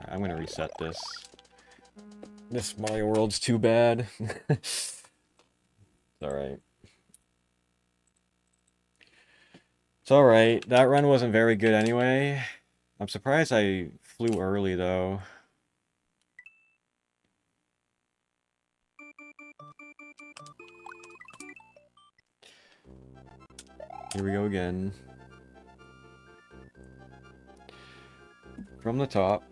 I'm gonna reset this. This Mario World's too bad. It's alright. It's alright. That run wasn't very good anyway. I'm surprised I flew early though. Here we go again. From the top.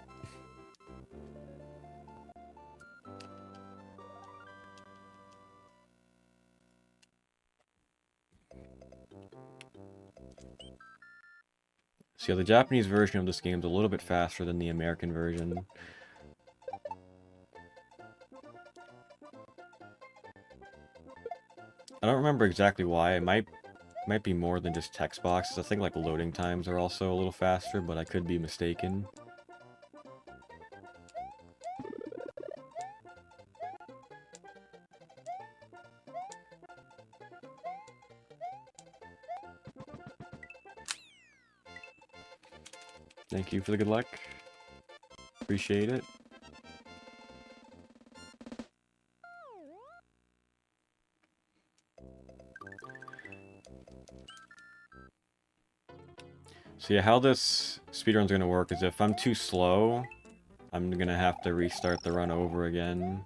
So yeah, the Japanese version of this game is a little bit faster than the American version. I don't remember exactly why. It might be more than just text boxes. I think like loading times are also a little faster, but I could be mistaken. Thank you for the good luck. Appreciate it. So yeah, how this speedrun's gonna work is if I'm too slow, I'm gonna have to restart the run over again.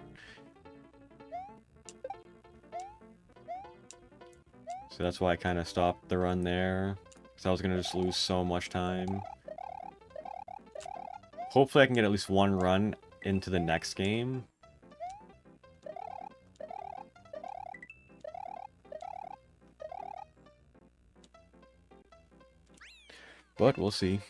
So that's why I kind of stopped the run there, because I was gonna just lose so much time. Hopefully I can get at least one run into the next game. But we'll see.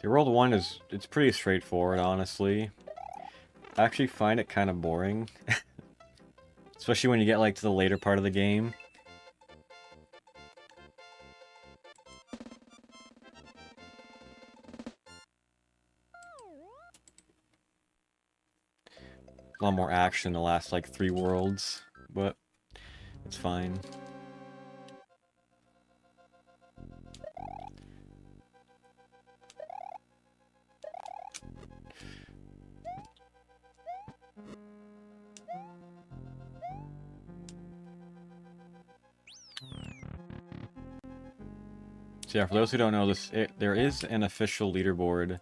The World 1 it's pretty straightforward, honestly. I actually find it kind of boring. Especially when you get like to the later part of the game. A lot more action in the last like 3 worlds, but it's fine. So yeah, for those who don't know, there is an official leaderboard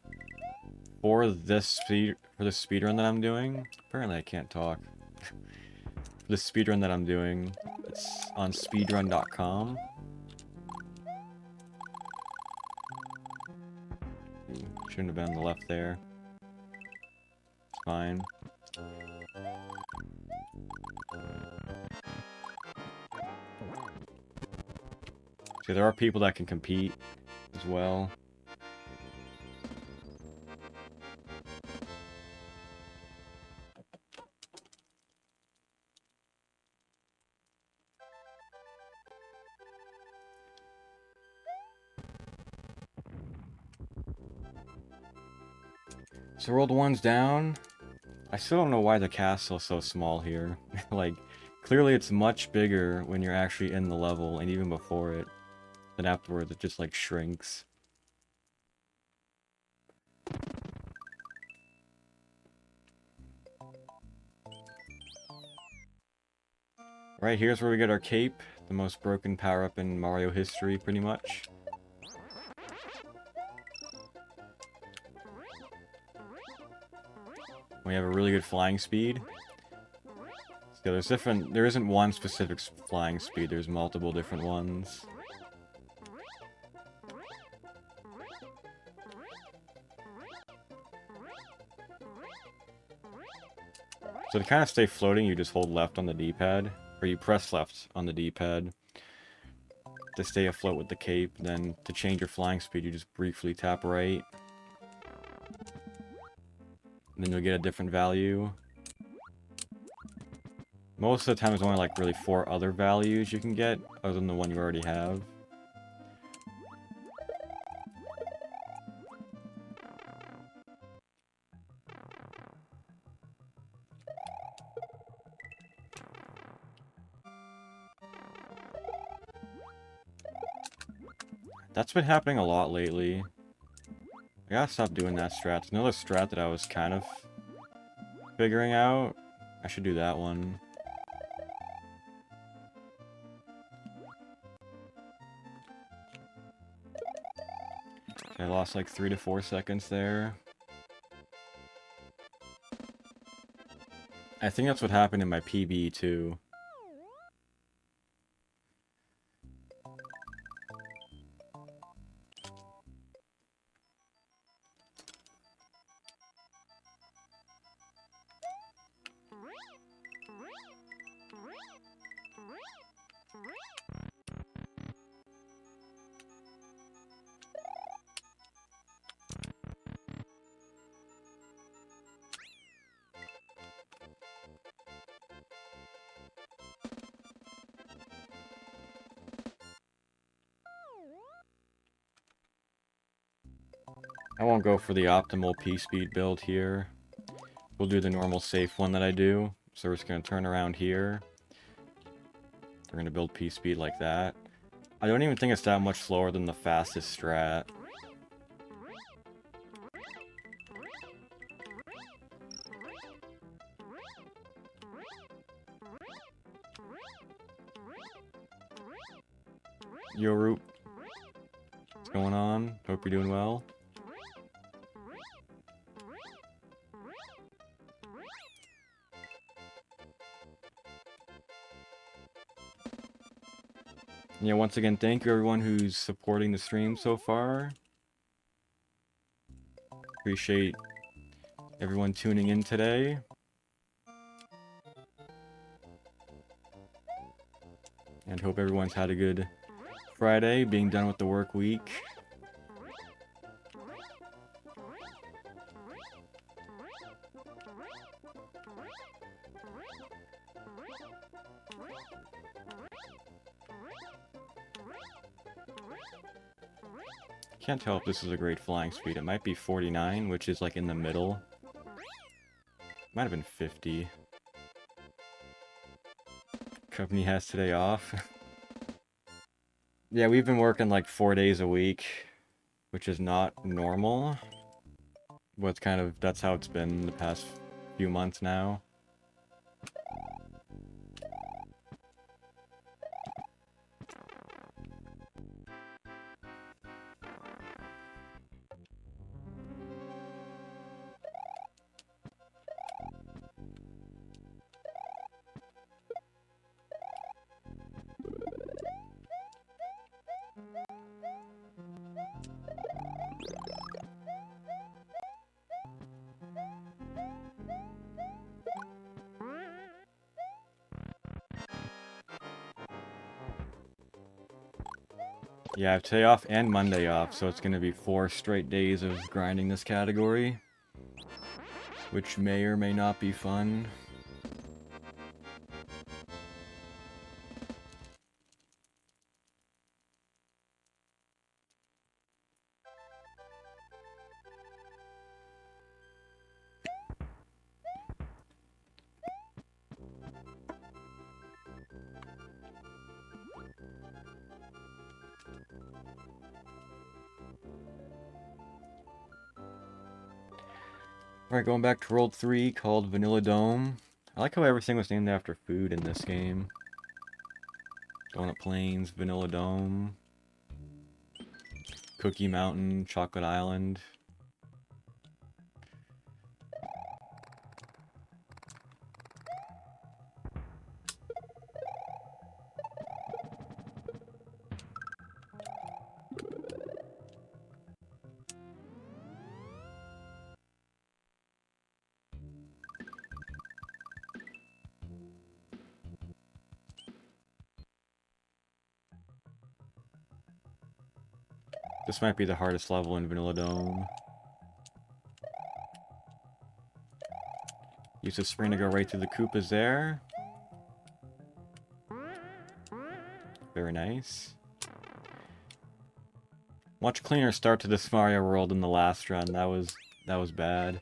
for this speedrun that I'm doing. Apparently I can't talk. For this speedrun that I'm doing, it's on speedrun.com. Shouldn't have been on the left there. It's fine. So there are people that can compete as well. So World 1's down. I still don't know why the castle's so small here. Like, clearly it's much bigger when you're actually in the level, and even before it. Then afterwards it just like shrinks. Right, here's where we get our cape. The most broken power-up in Mario history, pretty much. We have a really good flying speed. So there isn't one specific flying speed, there's multiple different ones. So to kind of stay floating, you just hold left on the D-pad, or you press left on the D-pad to stay afloat with the cape. Then to change your flying speed, you just briefly tap right. And then you'll get a different value. Most of the time there's only like really 4 other values you can get, other than the one you already have. That's been happening a lot lately. I gotta stop doing that strat. It's another strat that I was kind of figuring out. I should do that one. Okay, I lost like 3 to 4 seconds there. I think that's what happened in my PB too. I won't go for the optimal P-speed build here. We'll do the normal safe one that I do. So we're just going to turn around here. We're going to build P-speed like that. I don't even think it's that much slower than the fastest strat. Yo, Roop. What's going on? Hope you're doing well. Yeah, once again, thank you everyone who's supporting the stream so far. Appreciate everyone tuning in today. And hope everyone's had a good Friday, being done with the work week. Can't tell if this is a great flying speed. It might be 49, which is like in the middle. Might have been 50. Company has today off. Yeah, we've been working like 4 days a week, which is not normal. But it's kind of, that's how it's been the past few months now. Yeah, I have today off and Monday off, so it's going to be 4 straight days of grinding this category, which may or may not be fun. Alright, going back to World 3, called Vanilla Dome. I like how everything was named after food in this game. Donut Plains, Vanilla Dome, Cookie Mountain, Chocolate Island. This might be the hardest level in Vanilla Dome. Use the spring to go right through the Koopas there. Very nice. Much cleaner start to this Mario world than the last run. That was bad.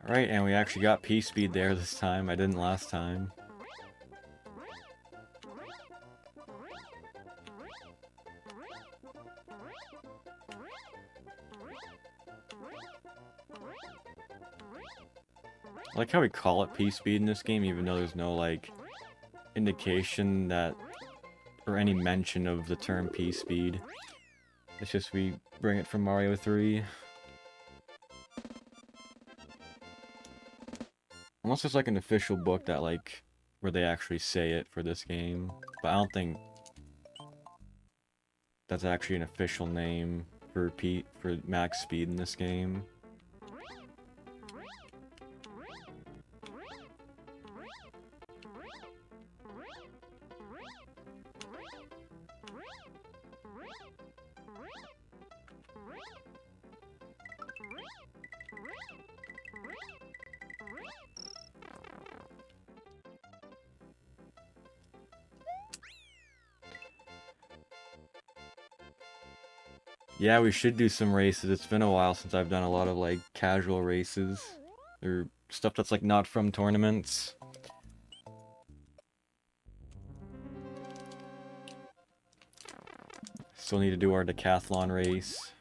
Alright, and we actually got P-Speed there this time. I didn't last time. I like how we call it P-Speed in this game, even though there's no, like, indication that, or any mention of the term P-Speed. It's just we bring it from Mario 3. Unless there's like an official book that like where they actually say it for this game, but I don't think that's actually an official name for max speed in this game. Yeah, we should do some races. It's been a while since I've done a lot of, like, casual races. Or stuff that's, like, not from tournaments. Still need to do our decathlon race.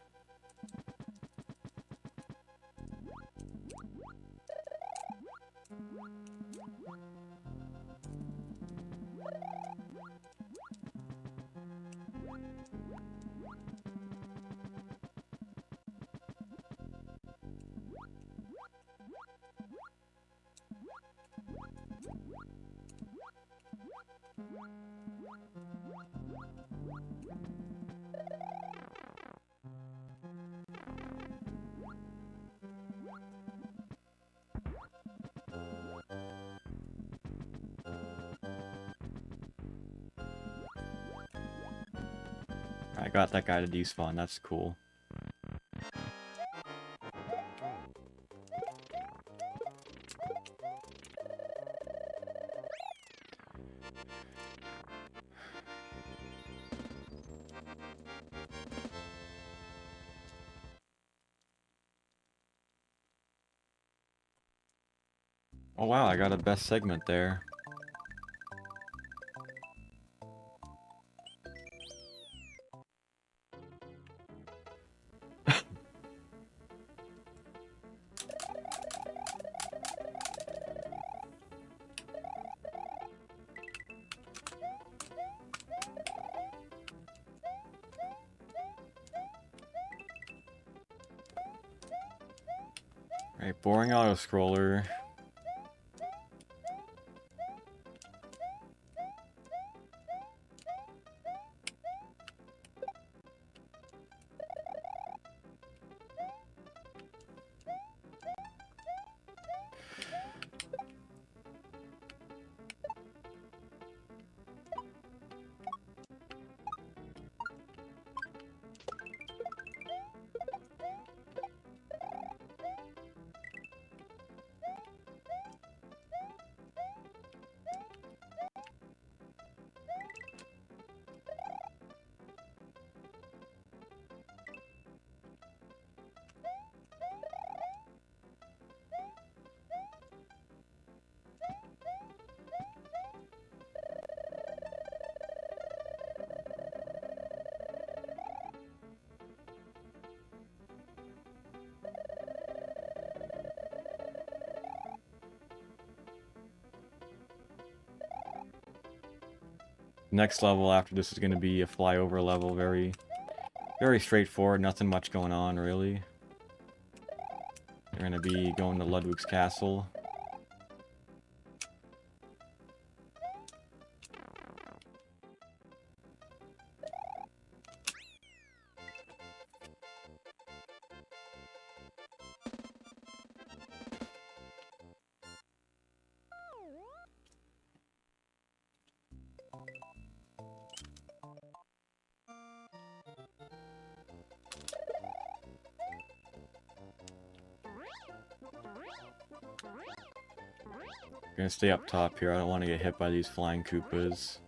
I got that guy to despawn, that's cool. Oh wow, I got a best segment there. Right, boring auto-scroller. Next level after this is going to be a flyover level, very straightforward, nothing much going on really. We're going to be going to Ludwig's castle. Gonna stay up top here. I don't want to get hit by these flying Koopas.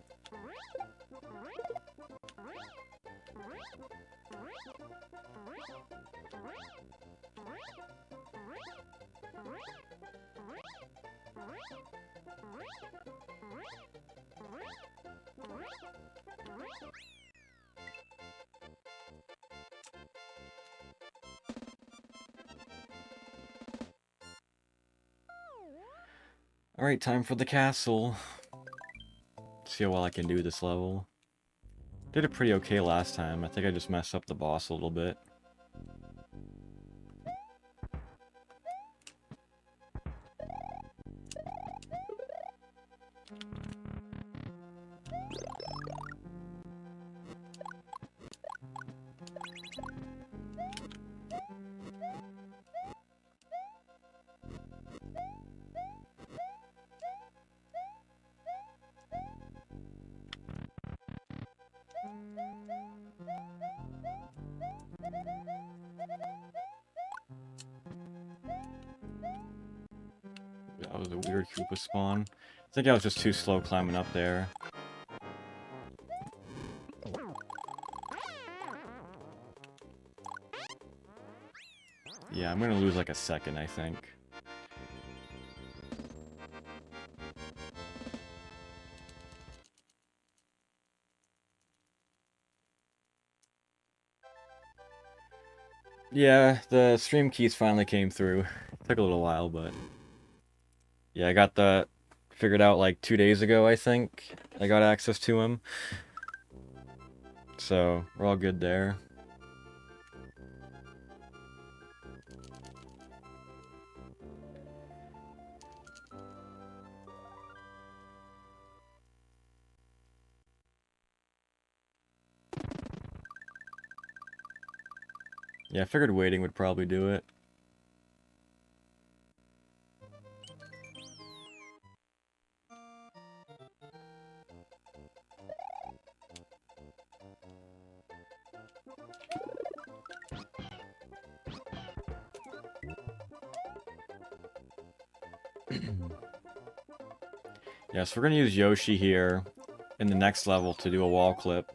Alright, time for the castle. See how well I can do this level. Did it pretty okay last time. I think I just messed up the boss a little bit. That was a weird Koopa spawn. I think I was just too slow climbing up there. Yeah, I'm gonna lose like a second, I think. Yeah, the stream keys finally came through. Took a little while, but... Yeah, I got that figured out like 2 days ago, I think. I got access to him. So, we're all good there. Yeah, I figured waiting would probably do it. Yeah, so we're gonna use Yoshi here in the next level to do a wall clip.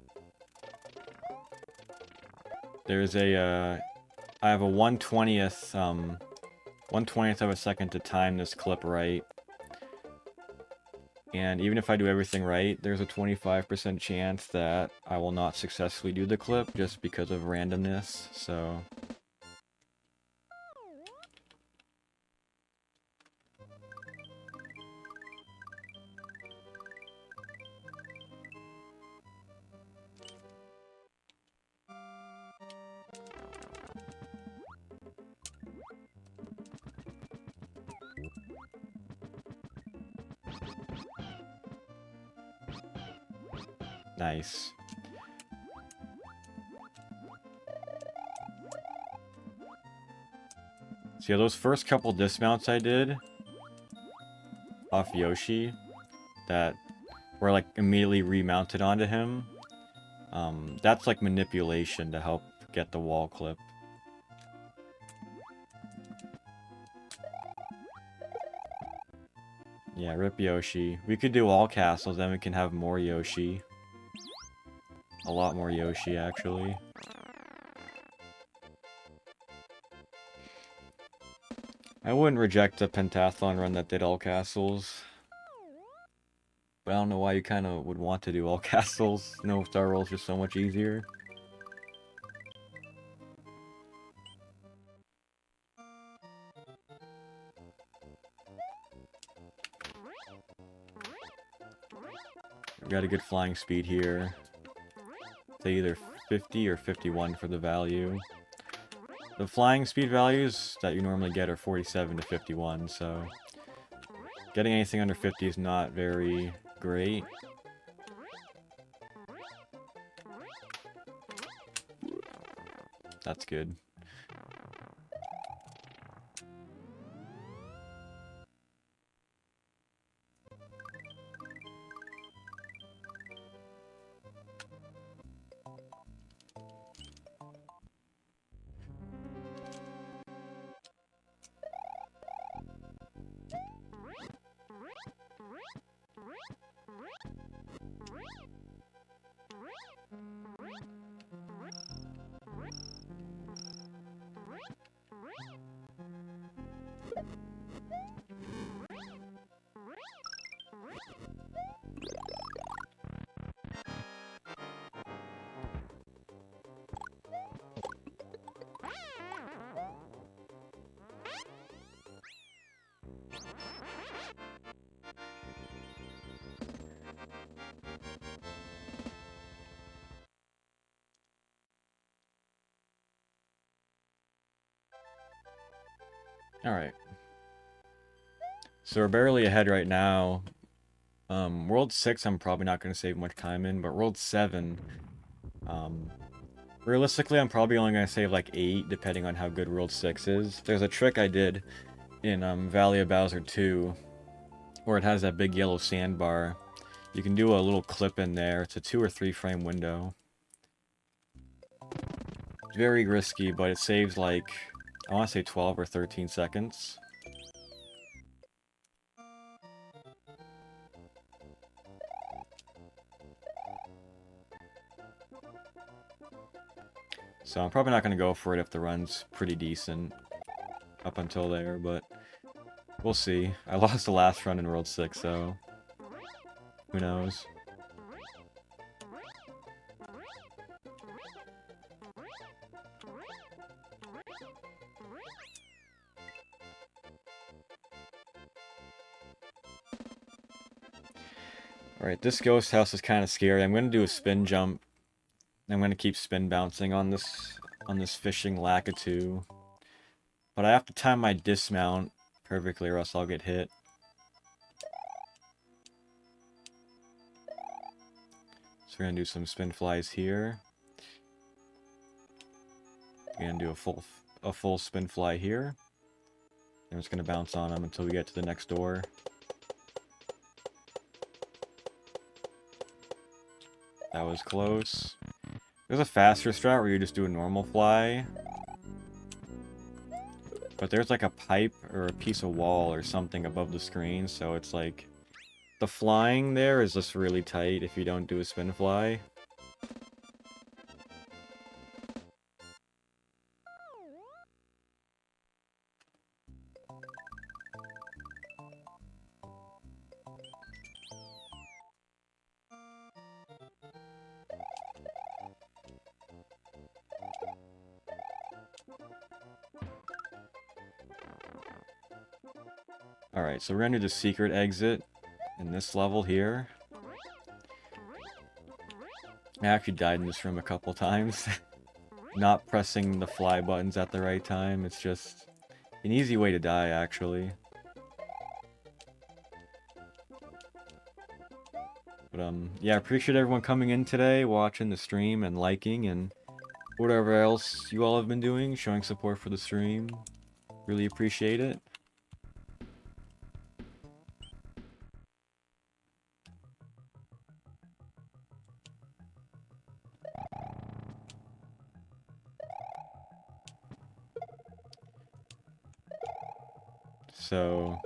There's a, I have a 1/20th, 1/20th of a second to time this clip right. And even if I do everything right, there's a 25% chance that I will not successfully do the clip just because of randomness, so... Nice. So yeah, those first couple dismounts I did off Yoshi that were like immediately remounted onto him, that's like manipulation to help get the wall clip. Yeah, rip Yoshi. We could do all castles, then we can have more Yoshi. A lot more Yoshi, actually. I wouldn't reject a pentathlon run that did all castles. But I don't know why you kind of would want to do all castles. No star roll's just so much easier. We've got a good flying speed here. Say either 50 or 51 for the value. The flying speed values that you normally get are 47 to 51, so... Getting anything under 50 is not very great. That's good. Alright. So we're barely ahead right now. World 6 I'm probably not going to save much time in, but World 7, realistically I'm probably only going to save like 8, depending on how good World 6 is. There's a trick I did in Valley of Bowser 2, where it has that big yellow sandbar. You can do a little clip in there. It's a 2 or 3 frame window. It's very risky, but it saves like, I want to say 12 or 13 seconds. So I'm probably not going to go for it if the run's pretty decent up until there, but we'll see. I lost the last run in World 6, so who knows. Alright, this ghost house is kind of scary. I'm going to do a spin jump. I'm going to keep spin bouncing on this fishing Lakitu. But I have to time my dismount perfectly or else I'll get hit. So we're going to do some spin flies here. We're going to do a full spin fly here. And we're just going to bounce on them until we get to the next door. That was close. There's a faster strat where you just do a normal fly. But there's like a pipe or a piece of wall or something above the screen, so it's like... The flying there is just really tight if you don't do a spin fly. Alright, so we're gonna do the secret exit in this level here. I actually died in this room a couple times. Not pressing the fly buttons at the right time. It's just an easy way to die, actually. But, yeah, I appreciate everyone coming in today, watching the stream and liking and whatever else you all have been doing, showing support for the stream. Really appreciate it. So,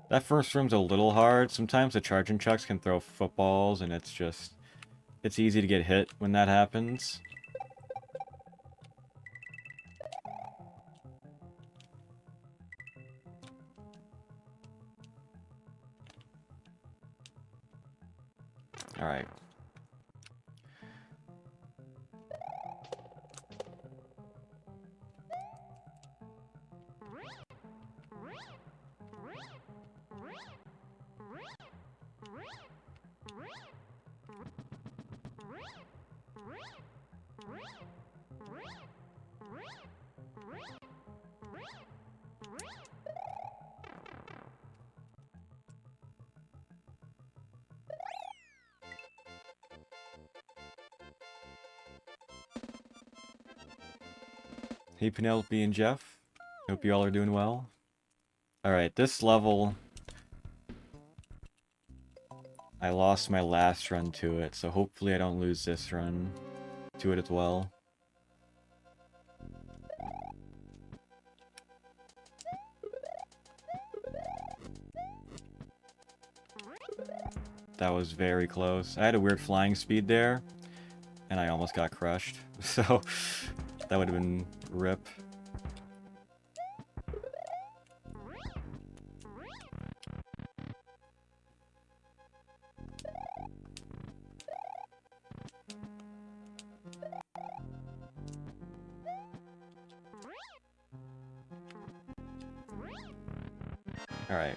that first room's a little hard. Sometimes the charging chucks can throw footballs, and it's just... It's easy to get hit when that happens. Alright. Hey Penelope and Jeff. Hope you all are doing well. Alright, this level... I lost my last run to it, so hopefully I don't lose this run to it as well. That was very close. I had a weird flying speed there, and I almost got crushed. So, that would have been rip. Alright.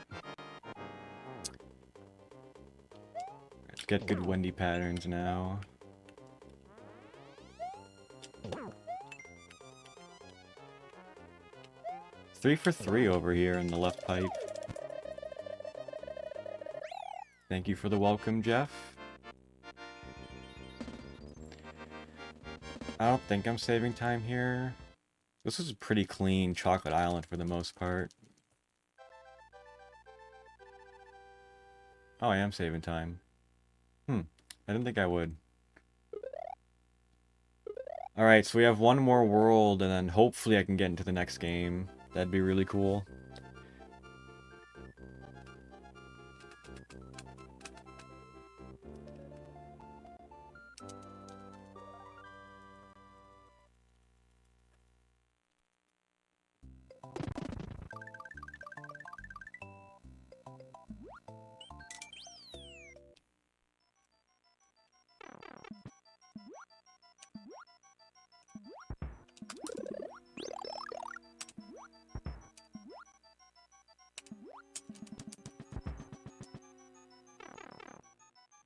Let's get good windy patterns now. Three for three over here in the left pipe. Thank you for the welcome, Jeff. I don't think I'm saving time here. This is a pretty clean Chocolate Island for the most part. Oh, I am saving time. I didn't think I would. Alright, so we have one more world, and then hopefully I can get into the next game. That'd be really cool.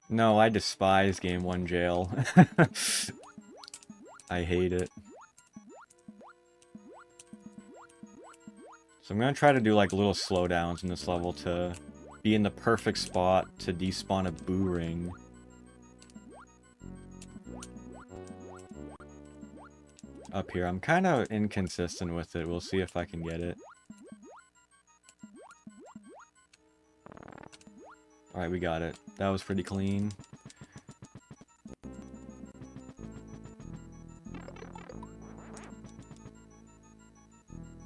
No, I despise Game 1 jail. I hate it. So I'm gonna try to do like little slowdowns in this level to be in the perfect spot to despawn a boo ring. Up here, I'm kind of inconsistent with it. We'll see if I can get it. Alright, we got it. That was pretty clean.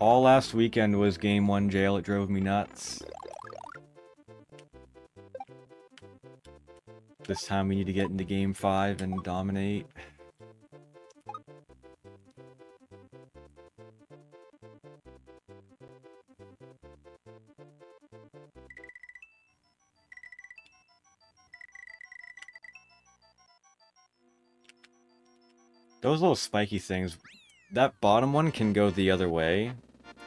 All last weekend was Game 1 jail. It drove me nuts. This time we need to get into Game 5 and dominate. Those little spiky things, that bottom one can go the other way,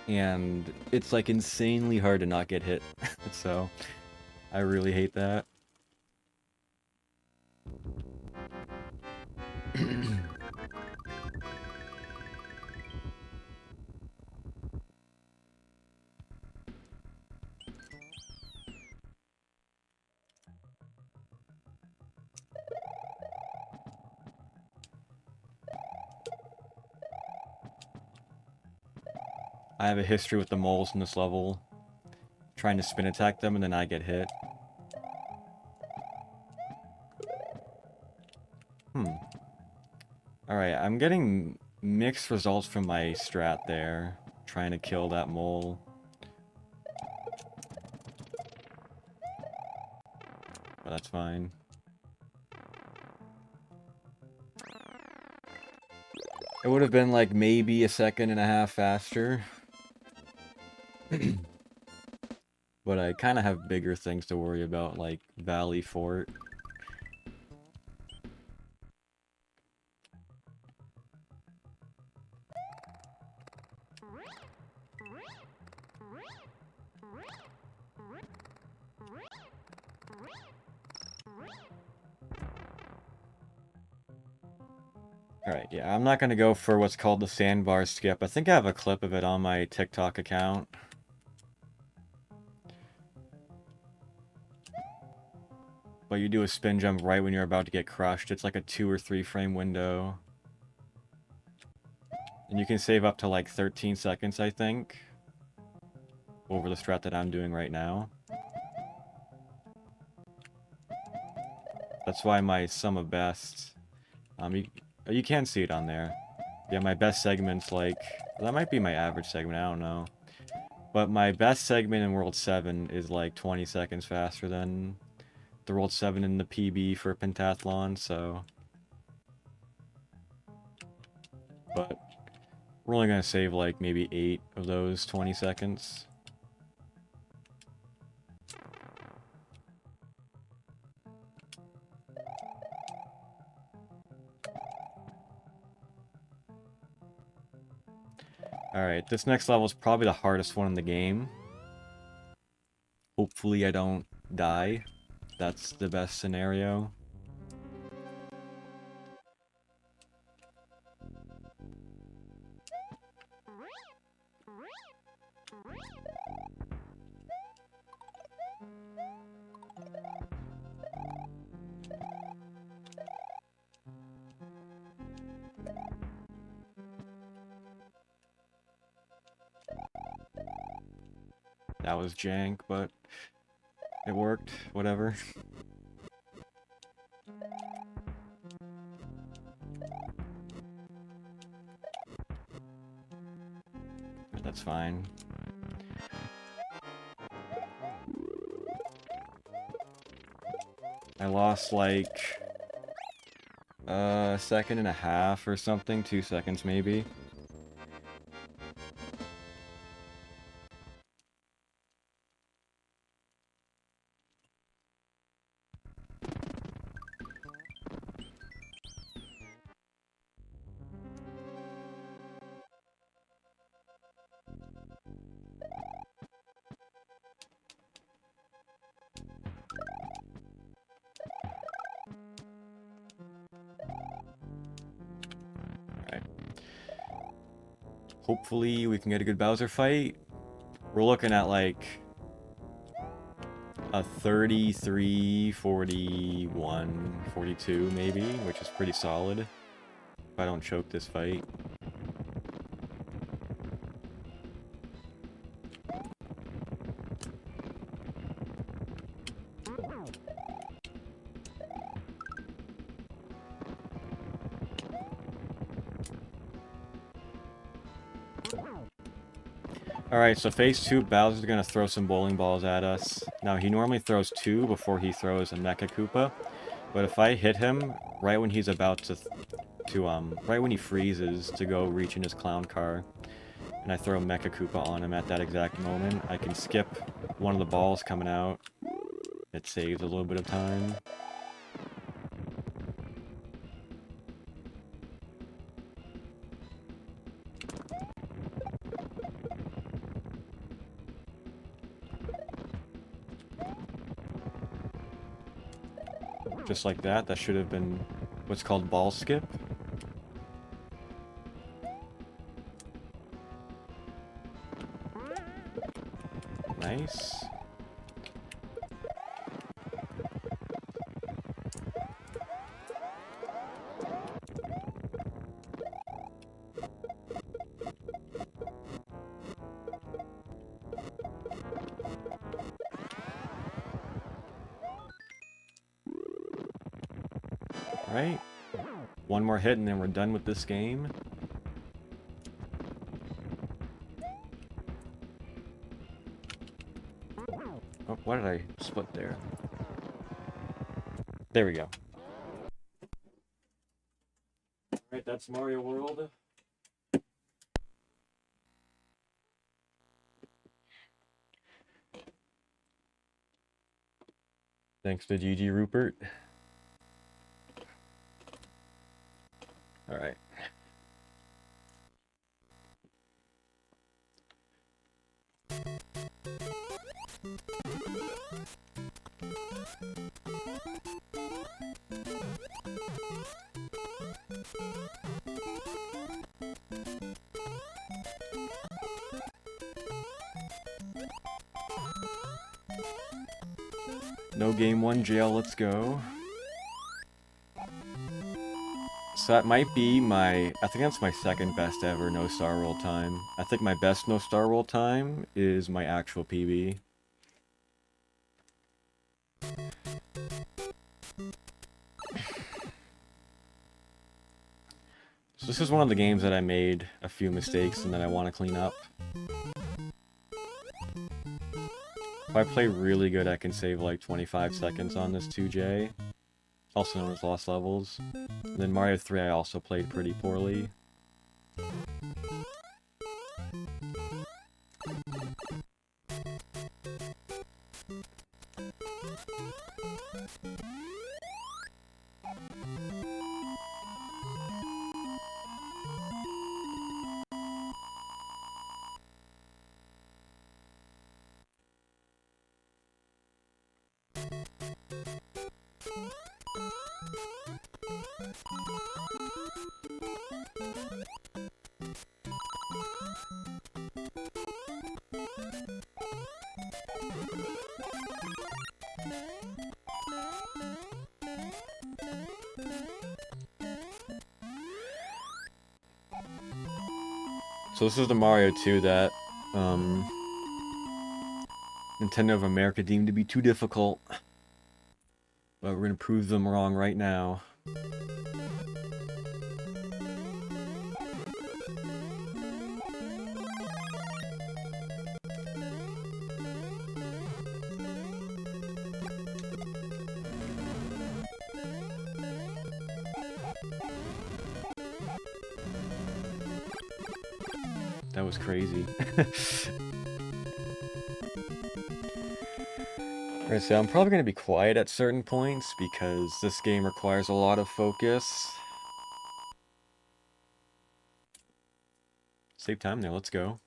and it's like insanely hard to not get hit. So, I really hate that. I have a history with the moles in this level. Trying to spin attack them and then I get hit. Alright, I'm getting mixed results from my strat there. Trying to kill that mole. But that's fine. It would have been like maybe a second and a half faster. But I kind of have bigger things to worry about, like Valley Fort. Alright, yeah, I'm not gonna go for what's called the sandbar skip. I think I have a clip of it on my TikTok account. But you do a spin jump right when you're about to get crushed. It's like a 2 or 3 frame window. And you can save up to like 13 seconds, I think. Over the strat that I'm doing right now. That's why my sum of best... You can see it on there. Yeah, my best segment's like... That might be my average segment, I don't know. But my best segment in World 7 is like 20 seconds faster than the World 7 in the PB for Pentathlon, so... But we're only gonna save like maybe 8 of those 20 seconds. Alright, this next level is probably the hardest one in the game. Hopefully I don't die. That's the best scenario. That was jank, but it worked. Whatever. That's fine. I lost like a second and a half or something, 2 seconds maybe. Hopefully we can get a good Bowser fight. We're looking at like a 33, 41, 42 maybe, which is pretty solid if I don't choke this fight. Alright, so phase 2, Bowser's gonna throw some bowling balls at us. Now, he normally throws 2 before he throws a Mecha Koopa, but if I hit him right when he's about to right when he freezes to go reach in his clown car, and I throw Mecha Koopa on him at that exact moment, I can skip one of the balls coming out. It saves a little bit of time. Just like that. That should have been what's called ball skip. Nice. Right? One more hit and then we're done with this game. Oh, why did I split there? There we go. Alright, that's Mario World. Thanks to GG Rupert. Alright. No game 1 jail, let's go. So that might be my, I think that's my second best ever no star roll time. I think my best no star roll time is my actual PB. So this is one of the games that I made a few mistakes and that I want to clean up. If I play really good, I can save like 25 seconds on this 2J, also known as Lost Levels. And then Mario 3 I also played pretty poorly. So this is the Mario 2 that Nintendo of America deemed to be too difficult. But we're gonna prove them wrong right now. That was crazy. Alright, so I'm probably going to be quiet at certain points because this game requires a lot of focus. Save time there, let's go.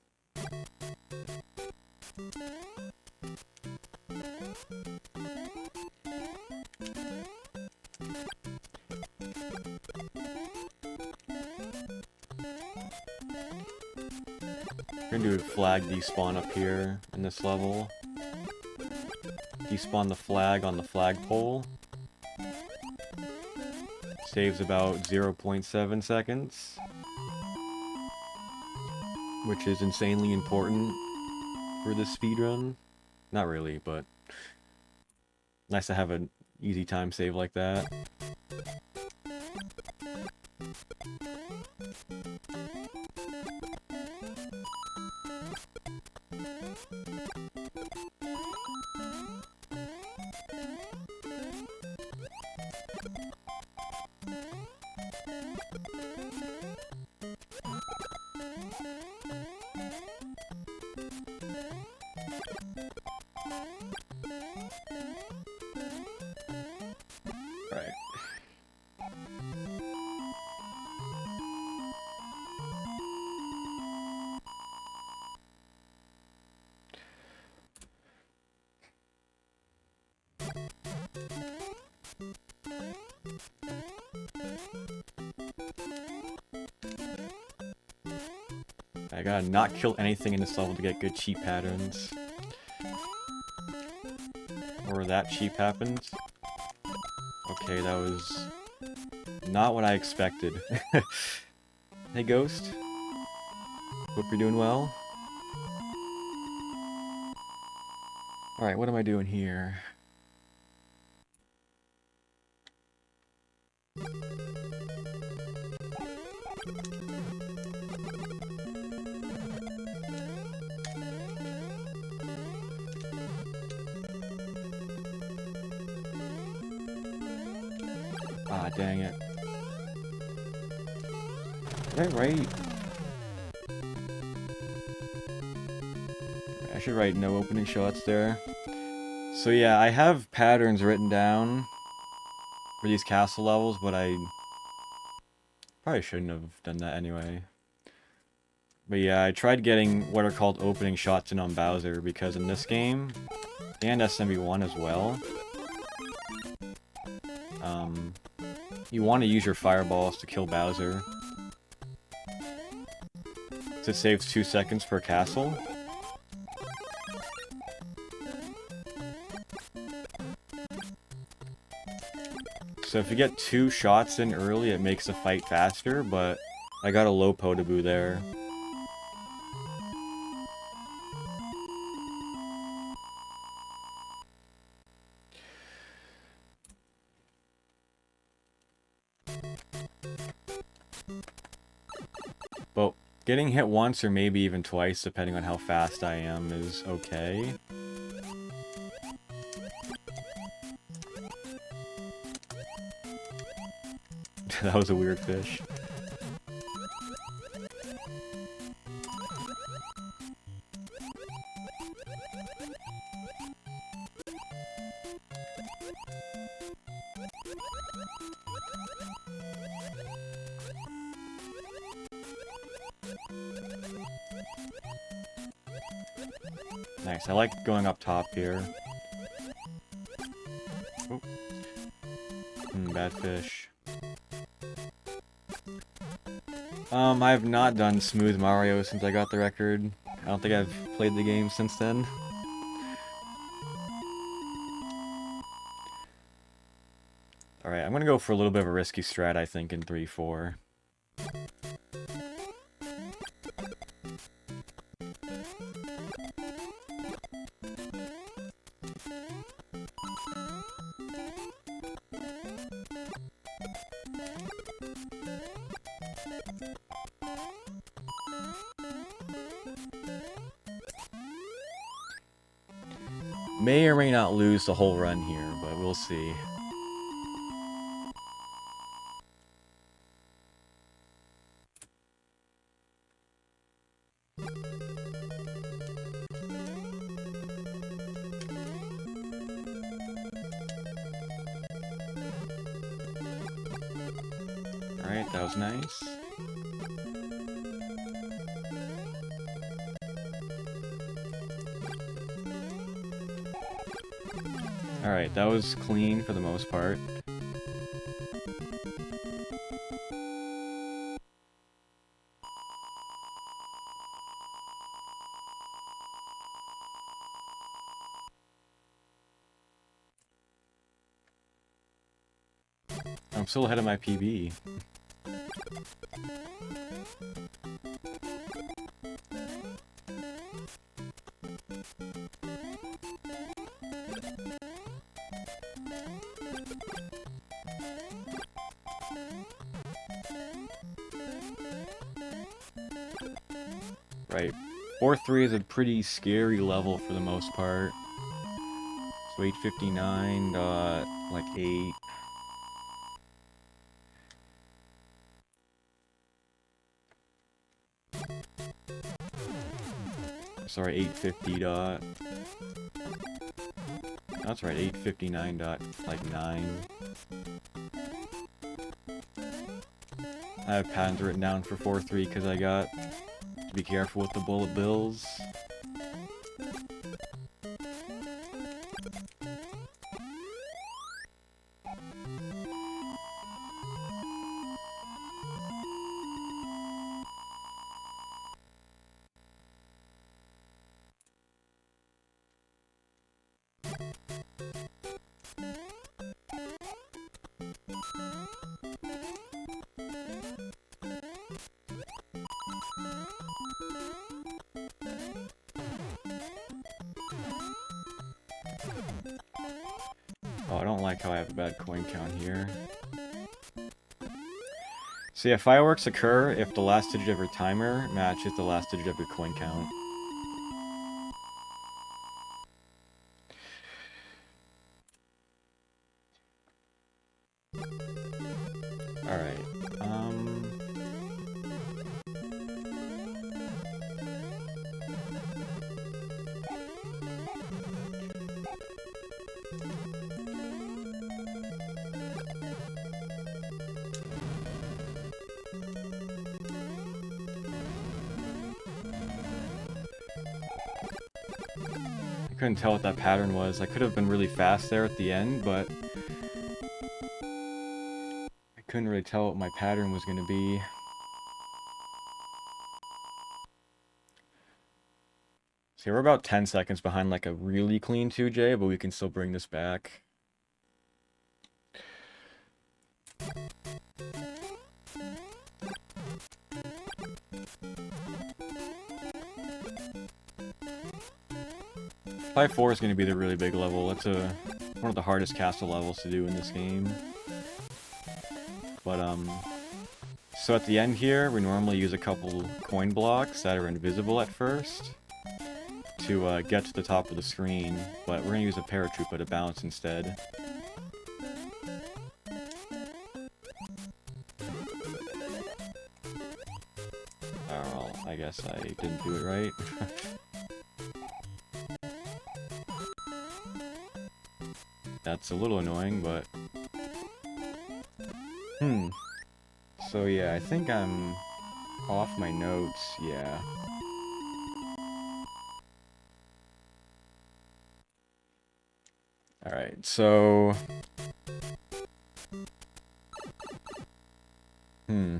We're gonna do a flag despawn up here in this level. Despawn the flag on the flagpole. Saves about 0.7 seconds. Which is insanely important for this speedrun. Not really, but nice to have an easy time save like that. Right. I gotta not kill anything in this level to get good cheap patterns. Or that cheap happens. Okay, that was not what I expected. Hey, Ghost. Hope you're doing well. Alright, what am I doing here? Ah, dang it. Did I write? I should write no opening shots there. So yeah, I have patterns written down for these castle levels, but I probably shouldn't have done that anyway. But yeah, I tried getting what are called opening shots in on Bowser, because in this game, and SMB1 as well, you want to use your fireballs to kill Bowser. So it saves 2 seconds per castle. So if you get 2 shots in early, it makes the fight faster, but I got a low Potaboo there. But getting hit once or maybe even twice, depending on how fast I am, is okay. That was a weird fish. Nice, I like going up top here. Oop. bad fish. I have not done Smooth Mario since I got the record. I don't think I've played the game since then. Alright, I'm gonna go for a little bit of a risky strat, I think, in 3-4. May or may not lose the whole run here, but we'll see. Alright, that was nice. Alright, that was clean for the most part. I'm still ahead of my PB. Right. 4-3 is a pretty scary level for the most part. So 859, like 8. Sorry, 850 dot. That's right, 859 dot, like 9. I have patterns written down for 4-3 because I got to be careful with the bullet bills. Oh, I don't like how I have a bad coin count here. So yeah, fireworks occur if the last digit of your timer matches the last digit of your coin count. Alright, I couldn't tell what that pattern was. I could have been really fast there at the end, but I couldn't really tell what my pattern was going to be. So we're about 10 seconds behind like a really clean 2J, but we can still bring this back. Five 4 is going to be the really big level. That's one of the hardest castle levels to do in this game. But so at the end here, we normally use a couple coin blocks that are invisible at first to get to the top of the screen, but we're going to use a paratroopa to bounce instead. Oh, well, I guess I didn't do it right. That's a little annoying, but... So yeah, I think I'm off my notes, yeah. Alright, so... Hmm.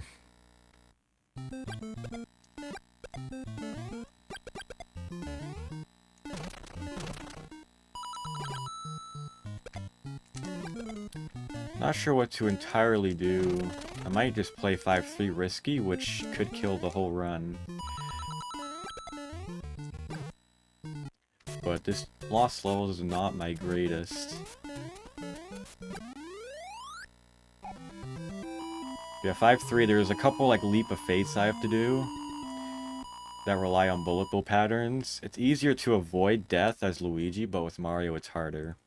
Not sure what to entirely do. I might just play 5-3 risky, which could kill the whole run. But this lost levels is not my greatest. Yeah, 5-3, there's a couple like leap of fates I have to do that rely on bullet bill patterns. It's easier to avoid death as Luigi, but with Mario it's harder.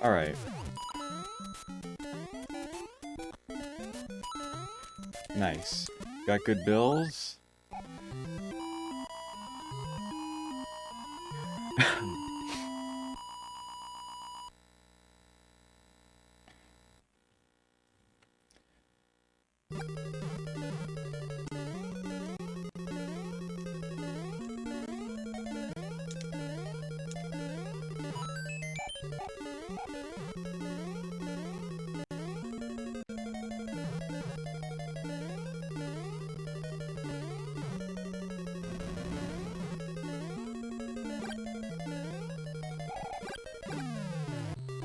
Alright. Nice. Got good bills.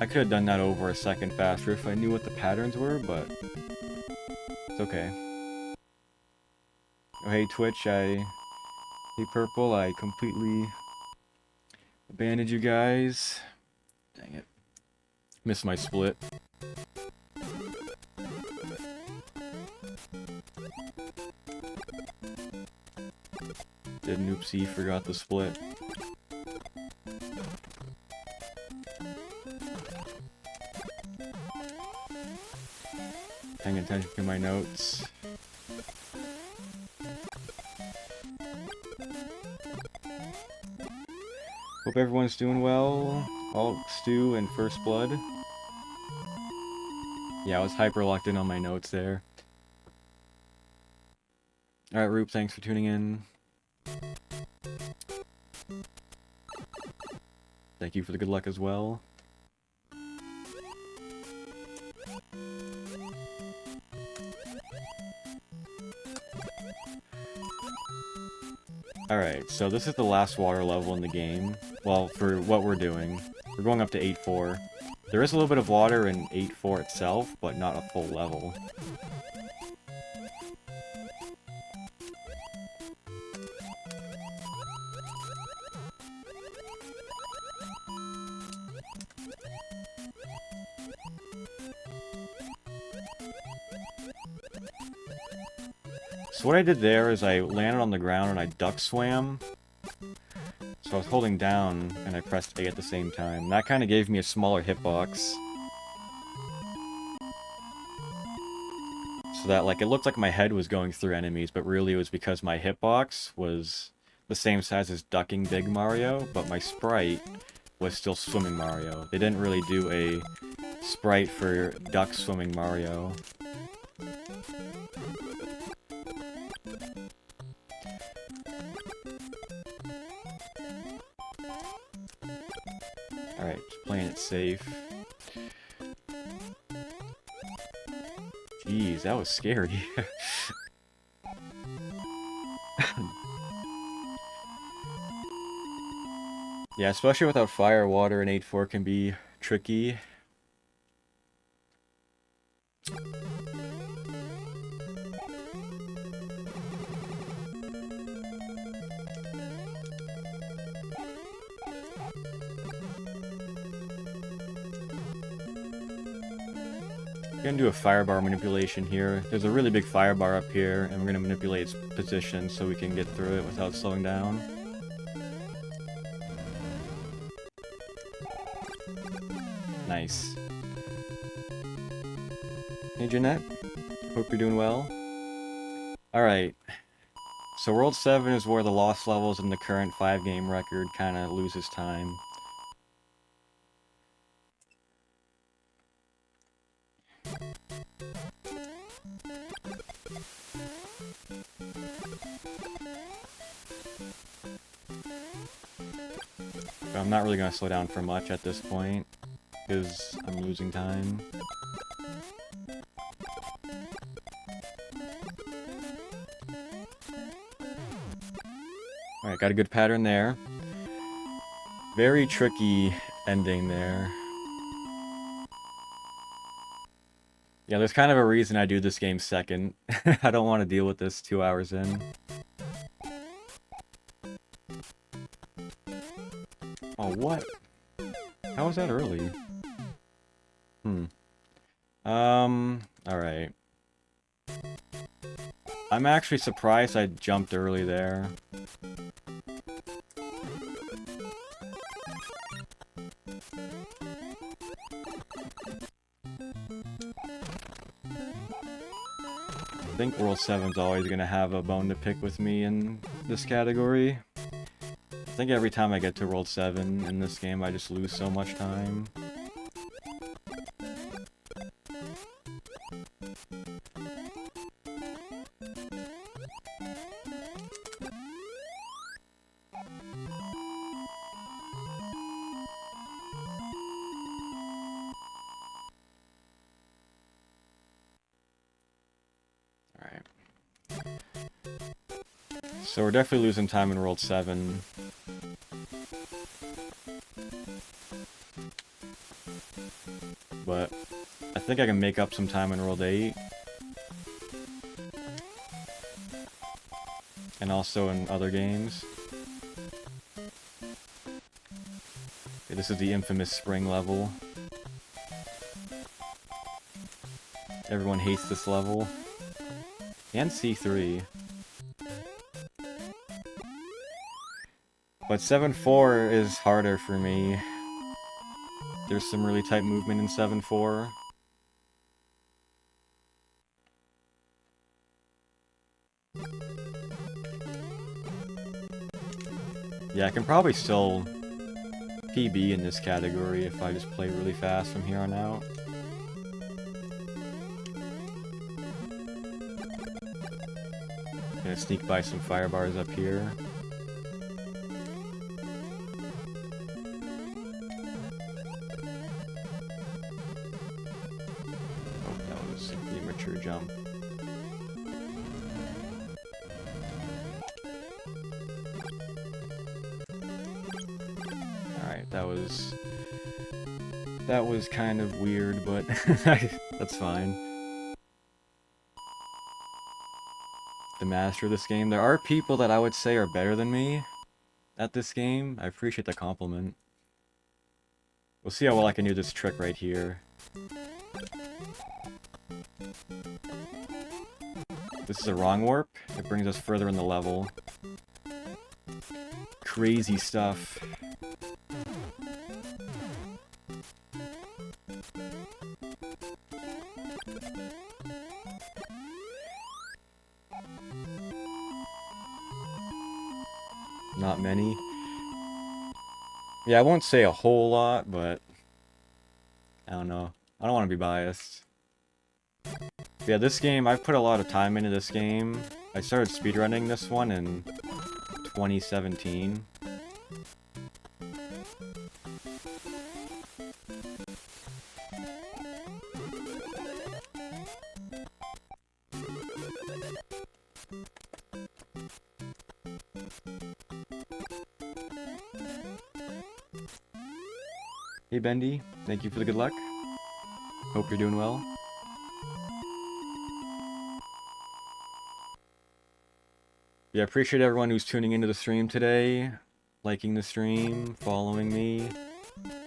I could have done that over a second faster if I knew what the patterns were, but it's okay. Oh, hey Twitch, hey Purple, I completely abandoned you guys. Dang it. Missed my split. Did an oopsie, forgot the split. Paying attention to my notes. Hope everyone's doing well. All Stu and First Blood. Yeah, I was hyper locked in on my notes there. Alright, Roop, thanks for tuning in. Thank you for the good luck as well. Alright, so this is the last water level in the game. Well, for what we're doing. We're going up to 8-4. There is a little bit of water in 8-4 itself, but not a full level. So what I did there is I landed on the ground and I duck swam. So I was holding down and I pressed A at the same time. That kind of gave me a smaller hitbox. So that like it looked like my head was going through enemies, but really it was because my hitbox was the same size as ducking Big Mario, but my sprite was still swimming Mario. They didn't really do a sprite for duck swimming Mario. Alright, just playing it safe. Jeez, that was scary. Yeah, especially without fire, water, and 8-4 can be tricky. We're gonna do a fire bar manipulation here. There's a really big fire bar up here, and we're gonna manipulate its position so we can get through it without slowing down. Nice. Hey Jeanette, hope you're doing well. Alright, so World 7 is where the lost levels in the current 5-game record kind of loses time. But I'm not really going to slow down for much at this point, because I'm losing time. Alright, got a good pattern there. Very tricky ending there. Yeah, there's kind of a reason I do this game second. I don't want to deal with this 2 hours in. Oh, what? How was that early? Alright. I'm actually surprised I jumped early there. I think World 7's always gonna have a bone to pick with me in this category. I think every time I get to World 7 in this game, I just lose so much time. So we're definitely losing time in World 7. But I think I can make up some time in World 8. And also in other games. Okay, this is the infamous spring level. Everyone hates this level. And C3. But 7-4 is harder for me. There's some really tight movement in 7-4. Yeah, I can probably still PB in this category if I just play really fast from here on out. Gonna sneak by some fire bars up here. Jump. Alright, that was kind of weird, but that's fine. The master of this game. There are people that I would say are better than me at this game. I appreciate the compliment. We'll see how well I can do this trick right here. This is a wrong warp. It brings us further in the level. Crazy stuff. Not many. Yeah, I won't say a whole lot, but I don't know. I don't want to be biased. Yeah, this game, I've put a lot of time into this game. I started speedrunning this one in 2017. Hey Bendy, thank you for the good luck. Hope you're doing well. Yeah, I appreciate everyone who's tuning into the stream today, liking the stream, following me,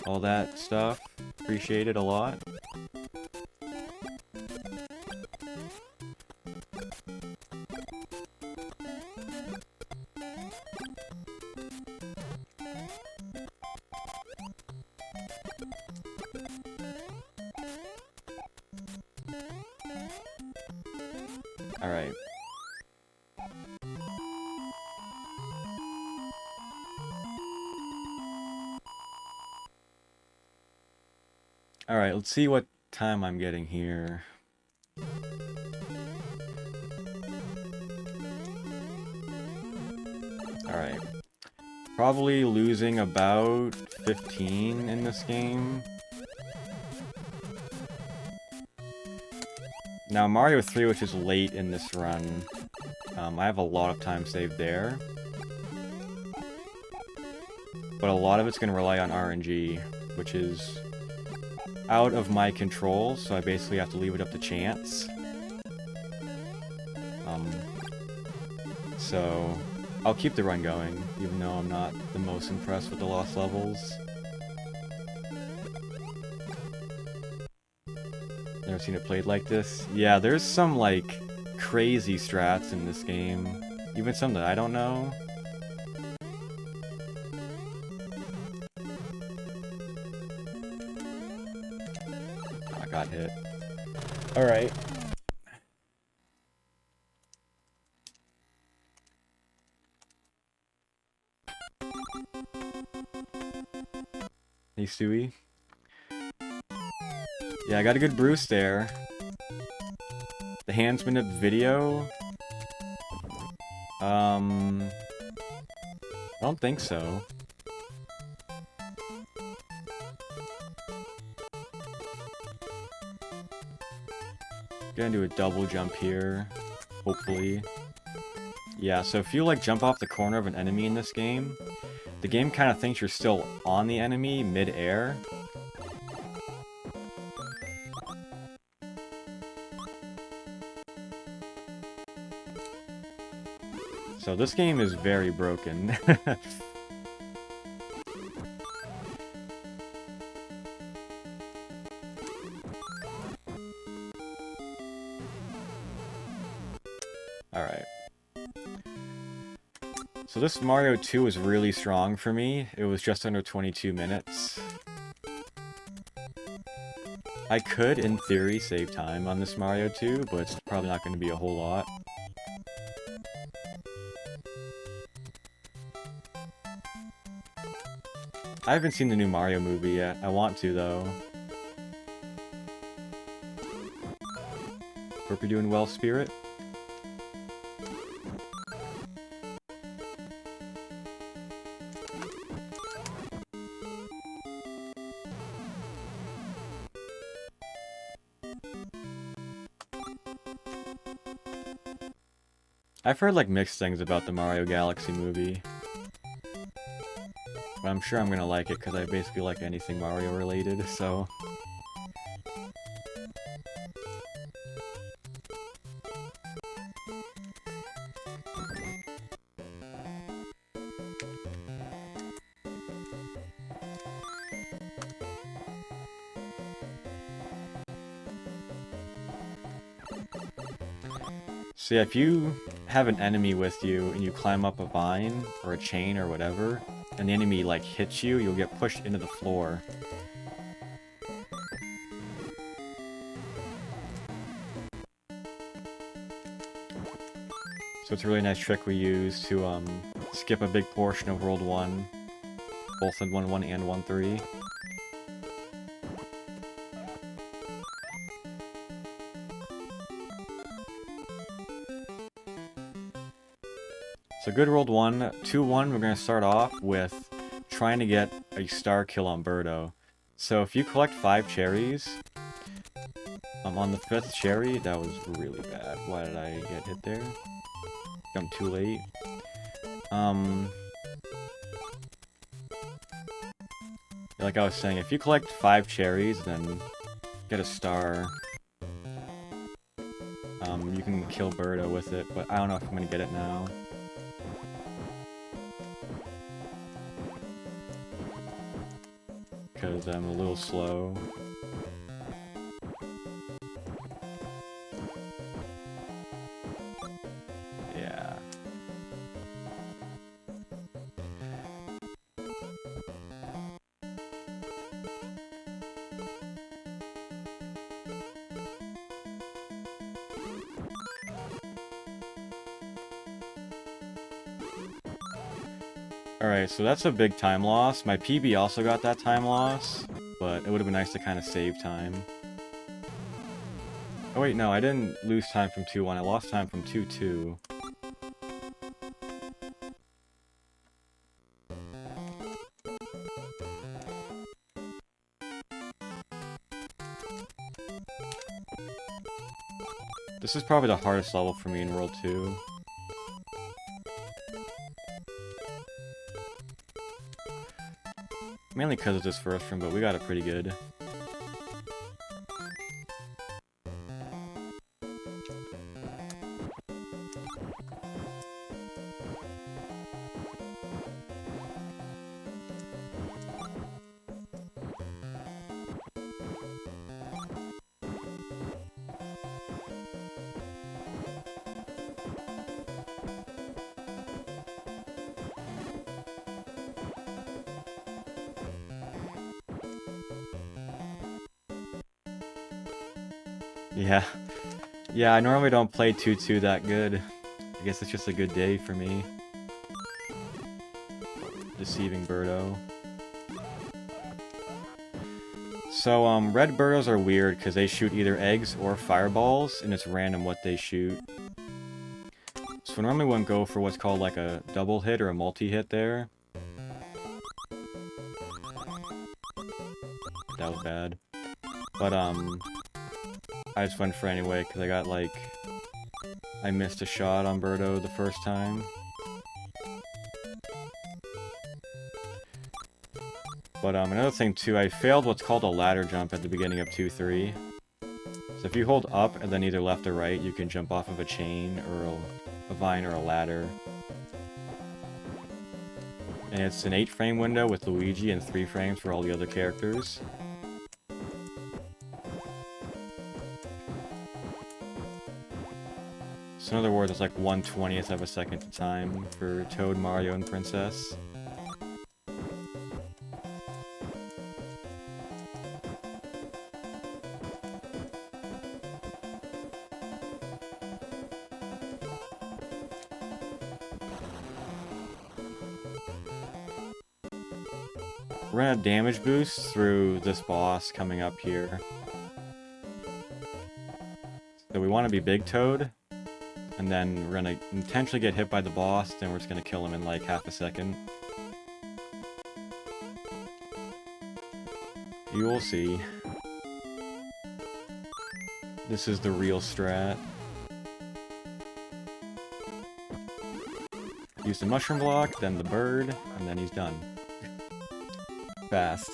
all that stuff. Appreciate it a lot. Alright. Alright, let's see what time I'm getting here. Alright. Probably losing about 15 in this game. Now, Mario 3, which is late in this run, I have a lot of time saved there. But a lot of it's going to rely on RNG, which is out of my control, so I basically have to leave it up to chance. So I'll keep the run going, even though I'm not the most impressed with the lost levels. Never seen it played like this. Yeah, there's some, like, crazy strats in this game. Even some that I don't know. I got hit. Alright. Hey, Stewie. Yeah, I got a good Bruce there. The hands-minute video? I don't think so. Gonna do a double jump here, hopefully. Yeah, so if you, like, jump off the corner of an enemy in this game, the game kind of thinks you're still on the enemy mid-air. So this game is very broken. Alright. So this Mario 2 was really strong for me. It was just under 22 minutes. I could, in theory, save time on this Mario 2, but it's probably not going to be a whole lot. I haven't seen the new Mario movie yet. I want to, though. Hope you're doing well, Spirit. I've heard, like, mixed things about the Mario Galaxy movie. But I'm sure I'm gonna like it, because I basically like anything Mario related, so... So yeah, if you have an enemy with you, and you climb up a vine, or a chain, or whatever, and the enemy, like, hits you, you'll get pushed into the floor. So it's a really nice trick we use to, skip a big portion of World 1, both in 1.1 and 1.3. So good World 1. 2-1, we're going to start off with trying to get a star kill on Birdo. So if you collect 5 cherries, on the 5th cherry, that was really bad. Why did I get hit there? Jumped too late. Like I was saying, if you collect 5 cherries, then get a star. You can kill Birdo with it, but I don't know if I'm going to get it now. Because I'm a little slow. Yeah. Alright, so that's a big time loss. My PB also got that time loss, but it would have been nice to kind of save time. Oh wait, no, I didn't lose time from 2-1. I lost time from 2-2. This is probably the hardest level for me in World 2. Mainly because of this first room, but we got it pretty good. Yeah. Yeah, I normally don't play 2-2 that good. I guess it's just a good day for me. Deceiving Birdo. So, red Birdos are weird because they shoot either eggs or fireballs, and it's random what they shoot. So I normally wouldn't go for what's called like a double hit or a multi-hit there. That was bad. But, I just went for it anyway, because I got, like... I missed a shot on Birdo the first time. But, another thing, too, I failed what's called a ladder jump at the beginning of 2-3. So if you hold up and then either left or right, you can jump off of a chain, or a vine, or a ladder. And it's an 8-frame window with Luigi and 3 frames for all the other characters. So in other words, it's like 1/20th of a second of time for Toad, Mario, and Princess. We're gonna have damage boosts through this boss coming up here. So we want to be Big Toad. And then we're gonna intentionally get hit by the boss, then we're just gonna kill him in like half a second. You will see. This is the real strat. Use the mushroom block, then the bird, and then he's done. Fast.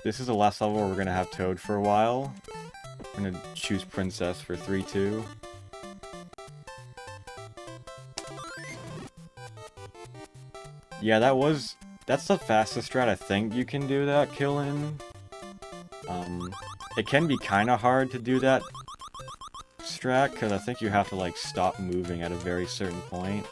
This is the last level where we're gonna have Toad for a while. I'm gonna choose Princess for 3-2. Yeah, that's the fastest strat I think you can do that kill in. It can be kinda hard to do that strat, because I think you have to like stop moving at a very certain point.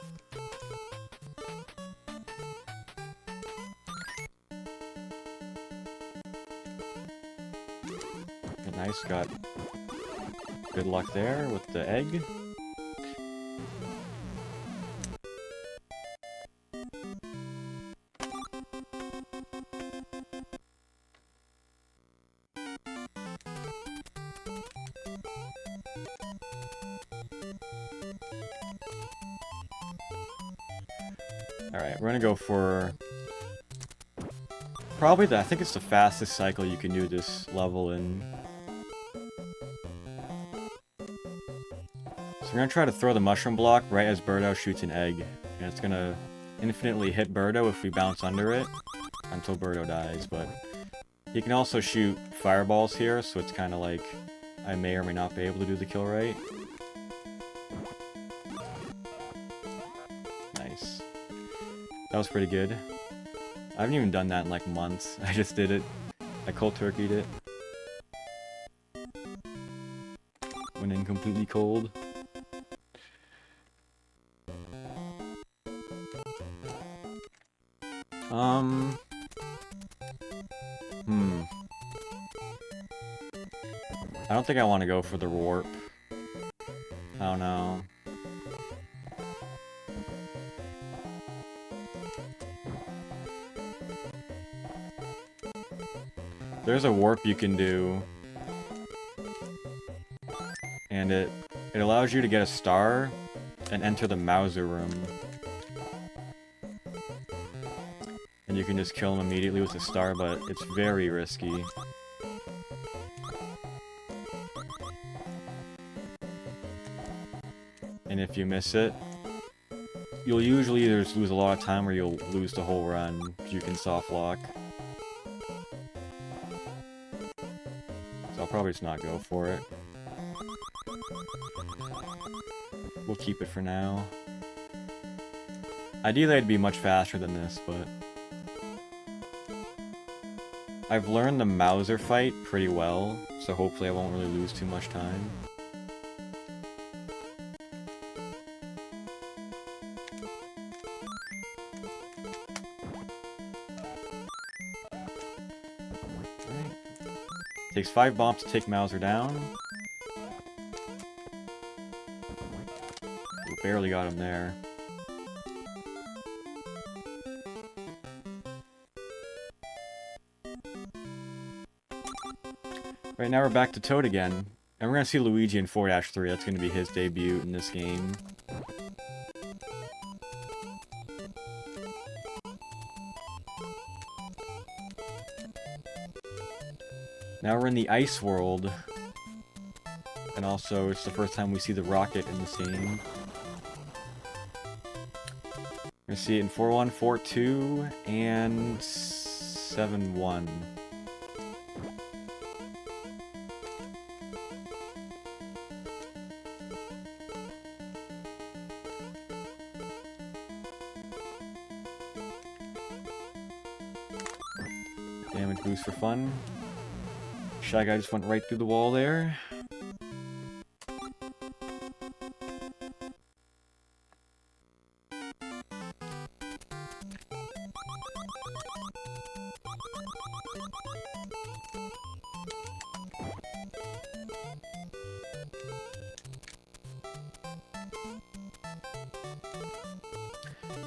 Nice, got good luck there with the egg. Alright, we're gonna go for probably I think it's the fastest cycle you can do this level in. So we're gonna try to throw the mushroom block right as Birdo shoots an egg. And it's gonna infinitely hit Birdo if we bounce under it until Birdo dies, but he can also shoot fireballs here, so it's kinda like I may or may not be able to do the kill right. Nice. That was pretty good. I haven't even done that in like months. I just did it. I cold turkeyed it. Went in completely cold. I don't think I want to go for the warp. I don't know. there's a warp you can do, and it allows you to get a star and enter the Mauser room. And you can just kill him immediately with a star, but it's very risky. And if you miss it, you'll usually either lose a lot of time or you'll lose the whole run, because you can soft lock. So I'll probably just not go for it. We'll keep it for now. Ideally I'd be much faster than this, but I've learned the Mauser fight pretty well, so hopefully I won't really lose too much time. Takes 5 bombs to take Mauser down. We barely got him there. Right now we're back to Toad again. And we're gonna see Luigi in 4-3. That's gonna be his debut in this game. Now we're in the ice world, and also it's the first time we see the rocket in this game. We're gonna see it in 4-1, 4-2, and 7-1. Damage boost for fun. Shy Guy just went right through the wall there.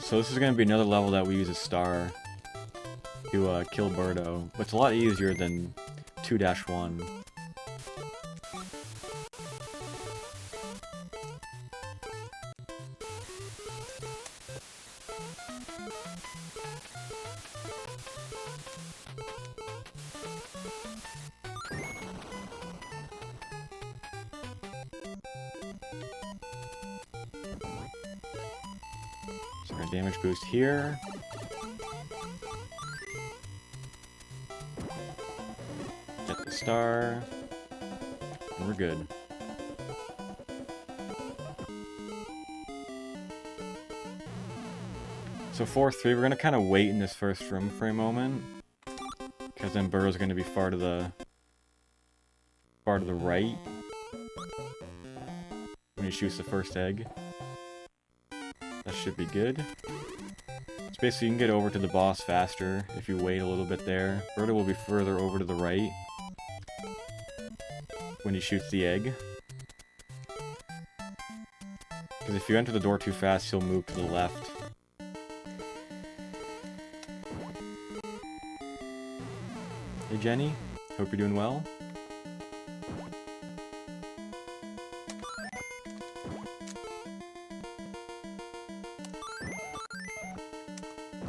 So this is going to be another level that we use a star to kill Birdo, but it's a lot easier than 2-1. So our damage boost here. Get the star. And we're good. So 4-3, we're gonna kind of wait in this first room for a moment, because then Burrow's gonna be far to the right when he shoots the first egg. That should be good. So basically, you can get over to the boss faster if you wait a little bit there. Birdo will be further over to the right when he shoots the egg. Because if you enter the door too fast, he'll move to the left. Hey Jenny, hope you're doing well.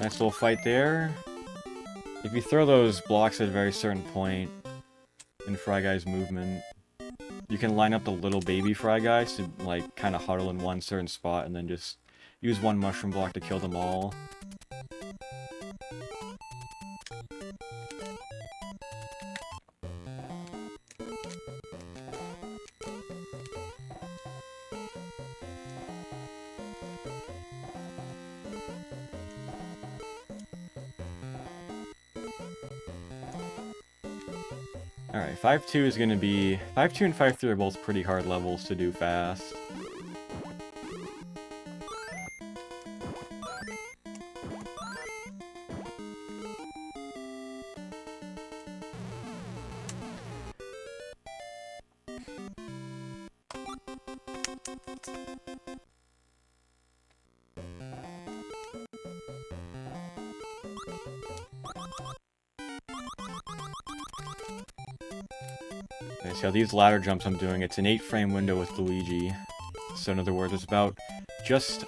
Nice little fight there. If you throw those blocks at a very certain point in Fry Guy's movement, you can line up the little baby Fry Guys to like kind of huddle in one certain spot and then just use one mushroom block to kill them all. Alright, 5-2 is going to be... 5-2 and 5-3 are both pretty hard levels to do fast. So these ladder jumps I'm doing, it's an 8-frame window with Luigi. So in other words, it's about just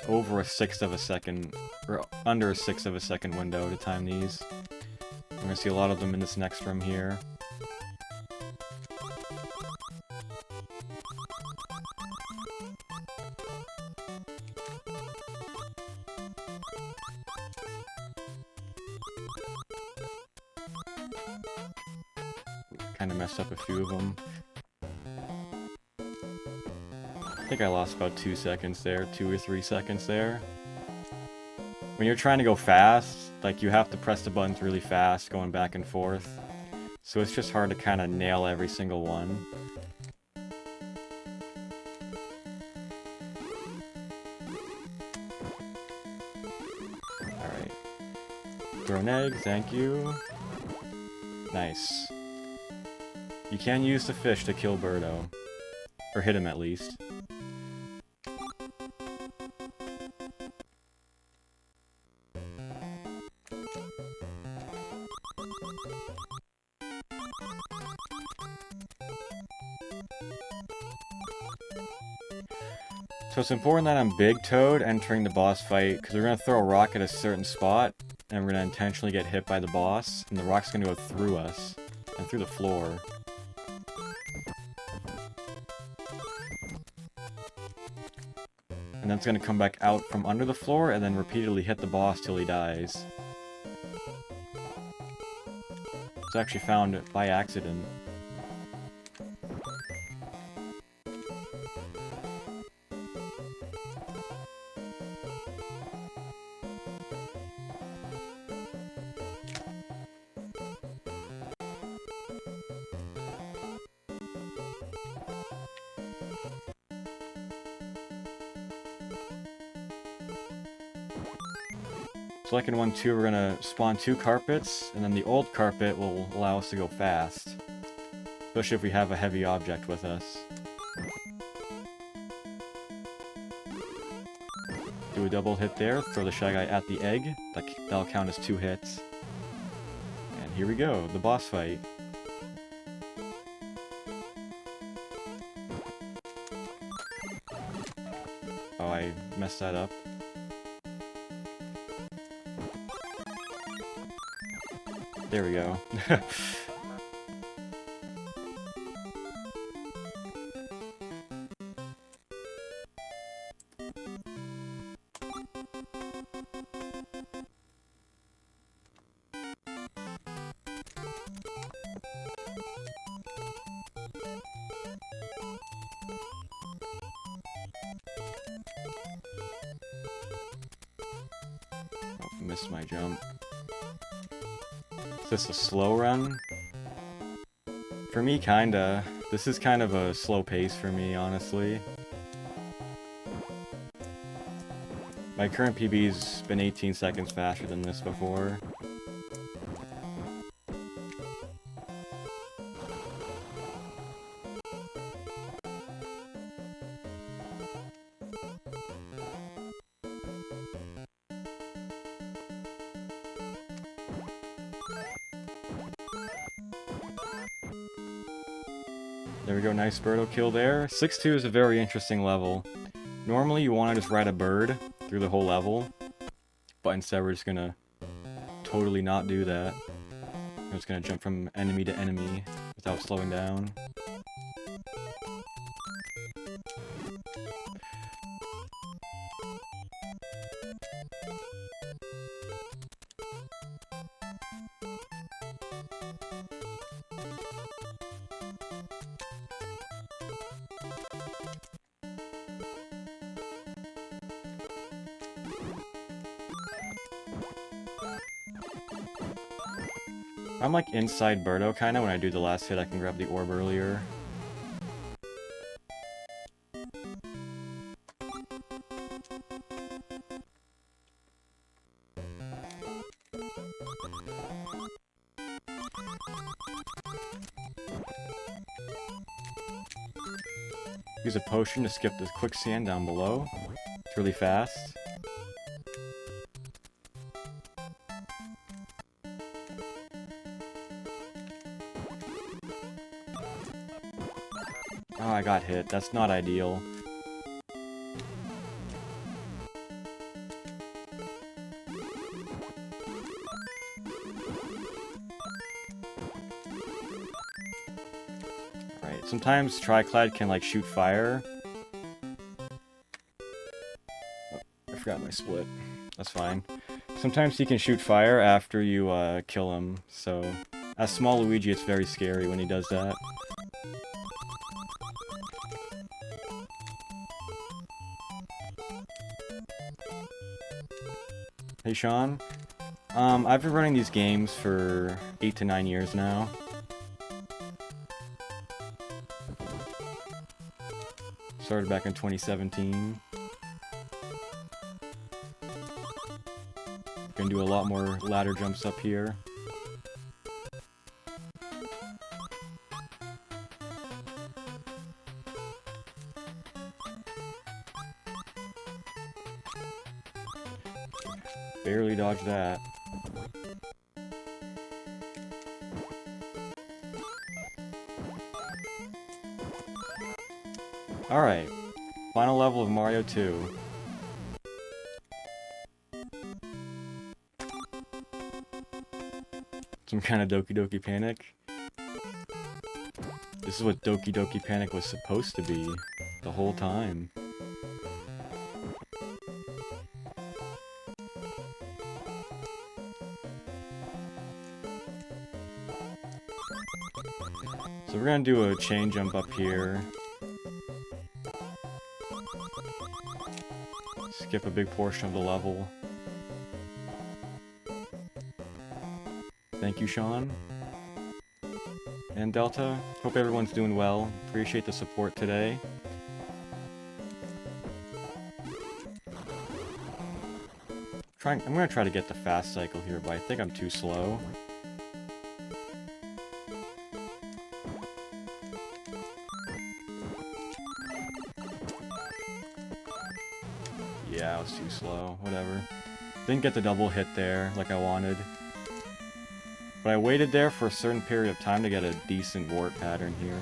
over a 1/6 of a second, or under a 1/6 of a second window to time these. We're gonna see a lot of them in this next room here. Kind of messed up a few of them. I think I lost about 2 seconds there, 2 or 3 seconds there. When you're trying to go fast, like, you have to press the buttons really fast, going back and forth. So it's just hard to kind of nail every single one. Alright. Throw an egg, thank you. Nice. You can use the fish to kill Birdo. Or hit him at least. So it's important that I'm Big Toad entering the boss fight, because we're going to throw a rock at a certain spot, and we're going to intentionally get hit by the boss, and the rock's going to go through us, and through the floor. And then it's going to come back out from under the floor, and then repeatedly hit the boss till he dies. It's actually found by accident. So like in 1-2, we're gonna spawn 2 carpets, and then the old carpet will allow us to go fast. Especially if we have a heavy object with us. Do a double hit there, throw the Shy Guy at the egg. That'll count as 2 hits. And here we go, the boss fight. Oh, I messed that up. There we go. Oh, missed my jump. Is this a slow run? For me, kinda. This is kind of a slow pace for me, honestly. My current PB's been 18 seconds faster than this before. There we go, nice Birdo kill there. 6-2 is a very interesting level. Normally you want to just ride a bird through the whole level, but instead we're just gonna totally not do that. I'm just gonna jump from enemy to enemy without slowing down. I'm like inside Birdo kinda. When I do the last hit I can grab the orb earlier. Use a potion to skip the quicksand down below. It's really fast. Oh, I got hit. That's not ideal. Alright, sometimes Triclad can, like, shoot fire. Oh, I forgot my split. That's fine. Sometimes he can shoot fire after you, kill him, so... As small Luigi, it's very scary when he does that. Hey, Sean. I've been running these games for 8 to 9 years now. Started back in 2017. Gonna do a lot more ladder jumps up here. Barely dodged that. Alright. Final level of Mario 2. Some kind of Doki Doki Panic. This is what Doki Doki Panic was supposed to be the whole time. So we're gonna do a chain jump up here. Skip a big portion of the level. Thank you, Sean. And Delta, hope everyone's doing well. Appreciate the support today. I'm gonna try to get the fast cycle here, but I think I'm too slow. Yeah, I was too slow. Whatever. Didn't get the double hit there like I wanted. But I waited there for a certain period of time to get a decent warp pattern here.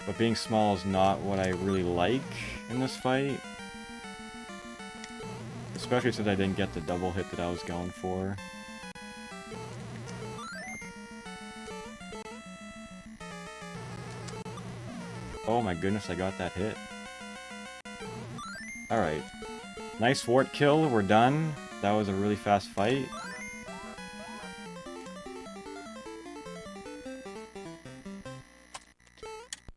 But being small is not what I really like in this fight. Especially since I didn't get the double hit that I was going for. Oh my goodness, I got that hit. Alright. Nice wart kill, we're done. That was a really fast fight.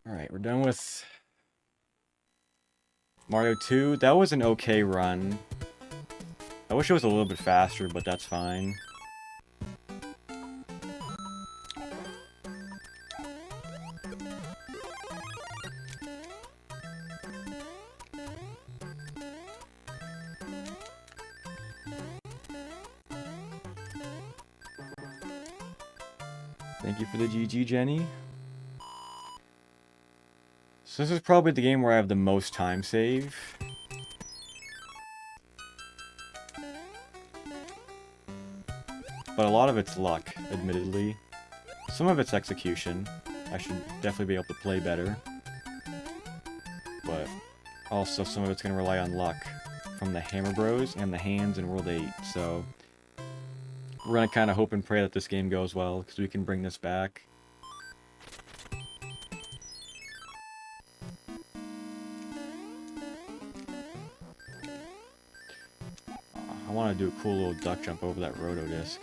Alright, we're done with Mario 2. That was an okay run. I wish it was a little bit faster, but that's fine. Thank you for the GG, Jenny. So this is probably the game where I have the most time save. But a lot of it's luck, admittedly. Some of it's execution. I should definitely be able to play better. But also some of it's going to rely on luck from the Hammer Bros and the hands in World 8. So we're going to kind of hope and pray that this game goes well, because we can bring this back. I want to do a cool little duck jump over that roto disc.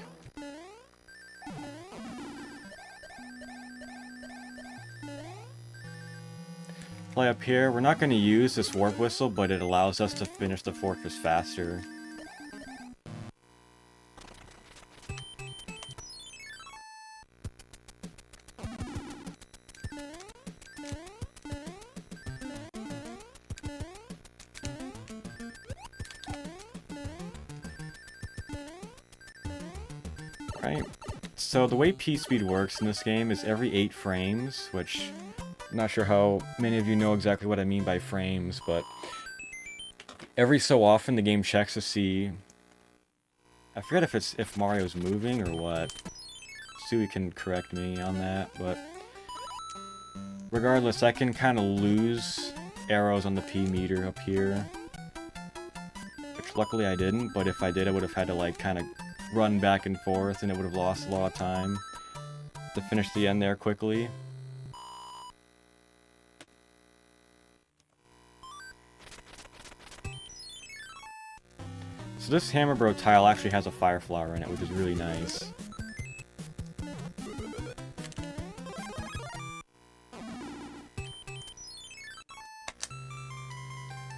Play up here. We're not going to use this warp whistle, but it allows us to finish the fortress faster. Right. So the way P-Speed works in this game is every 8 frames, which I'm not sure how many of you know exactly what I mean by frames, but every so often the game checks to see, I forget if Mario's moving or what. Stewie can correct me on that, but Regardless, I can kind of lose arrows on the P meter up here. Which luckily I didn't, but if I did, I would have had to like kind of run back and forth and it would have lost a lot of time to finish the end there quickly. So this Hammer Bro tile actually has a fire flower in it, which is really nice.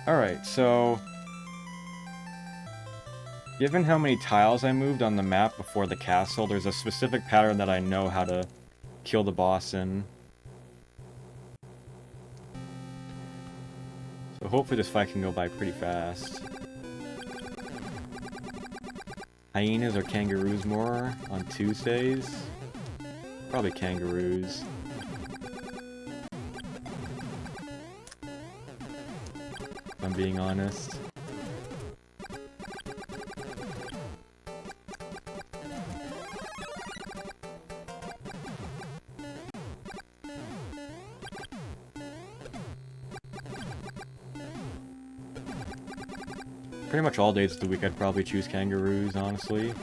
Alright, so given how many tiles I moved on the map before the castle, there's a specific pattern that I know how to kill the boss in. So hopefully this fight can go by pretty fast. Hyenas or kangaroos more on Tuesdays? Probably kangaroos. If I'm being honest. Pretty much all days of the week I'd probably choose kangaroos, honestly.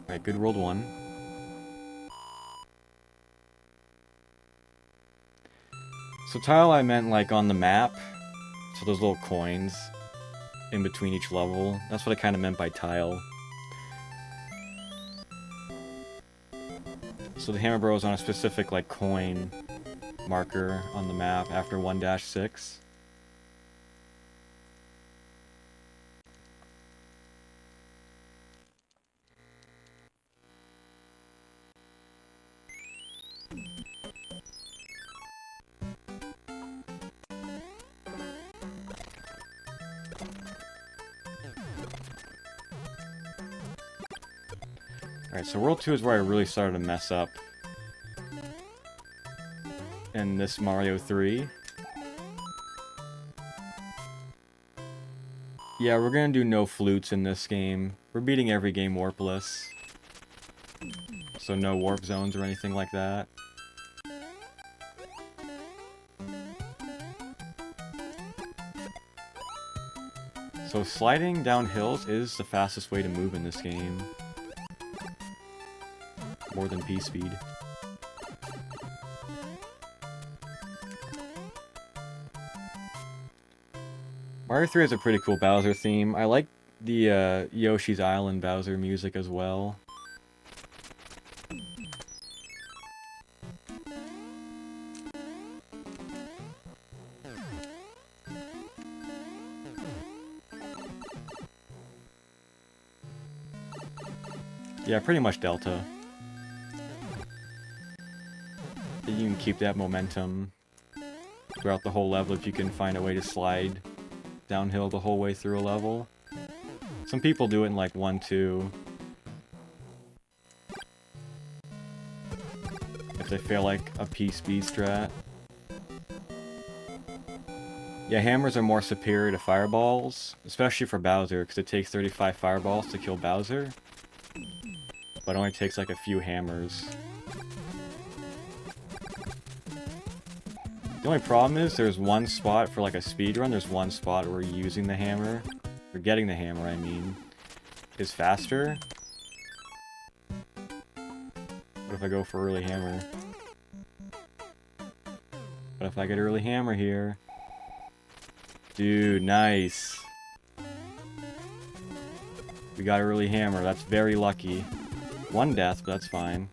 Alright, good rolled one. So tile I meant like on the map, so those little coins in between each level. That's what I kind of meant by tile. So the Hammer Bro is on a specific like coin marker on the map after 1-6. Alright, so World 2 is where I really started to mess up in this Mario 3. Yeah, we're gonna do no flutes in this game. We're beating every game warpless. So no warp zones or anything like that. So sliding down hills is the fastest way to move in this game. More than P-speed. Mario 3 has a pretty cool Bowser theme. I like the Yoshi's Island Bowser music as well. Yeah, pretty much Delta. You can keep that momentum throughout the whole level if you can find a way to slide downhill the whole way through a level. Some people do it in like 1-2. If they feel like a P-speed strat. Yeah, hammers are more superior to fireballs, especially for Bowser, because it takes 35 fireballs to kill Bowser. But it only takes like a few hammers. The only problem is there's one spot for like a speedrun, there's one spot where using the hammer, or getting the hammer I mean, is faster. What if I go for early hammer? What if I get early hammer here? Dude, nice. We got early hammer, that's very lucky. One death, but that's fine.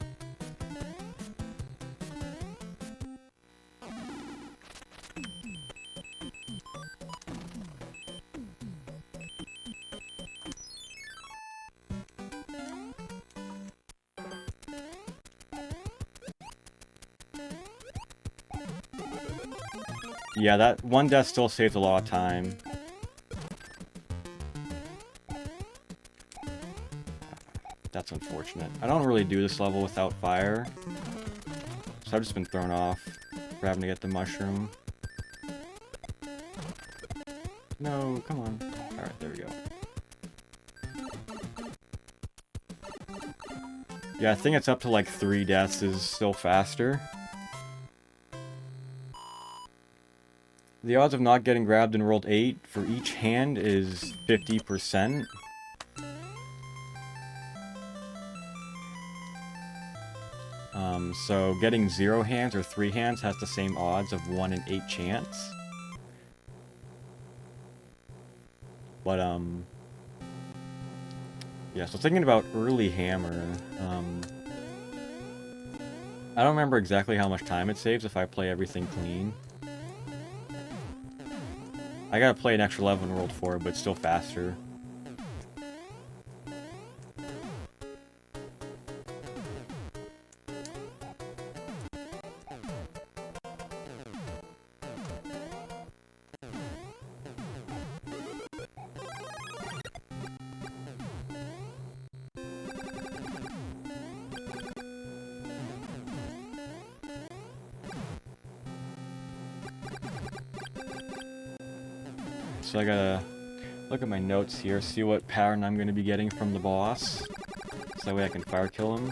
Yeah, that one death still saves a lot of time. That's unfortunate. I don't really do this level without fire, so I've just been thrown off. for having to get the mushroom. No, come on. Alright, there we go. Yeah, I think it's up to like 3 deaths is still faster. The odds of not getting grabbed in World 8 for each hand is 50%. So getting 0 hands or 3 hands has the same odds of 1 in 8 chance. But, yeah, so thinking about early hammer, I don't remember exactly how much time it saves if I play everything clean. I gotta play an extra level in World 4, but it's still faster. So I gotta look at my notes here, see what pattern I'm gonna be getting from the boss. So that way I can fire kill him.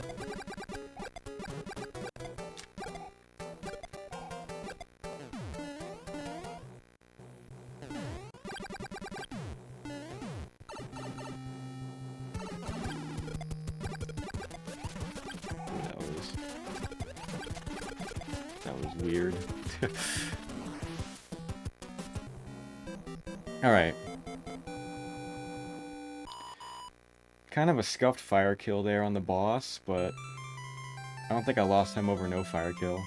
That was weird. Alright. Kind of a scuffed fire kill there on the boss, but I don't think I lost him over no fire kill.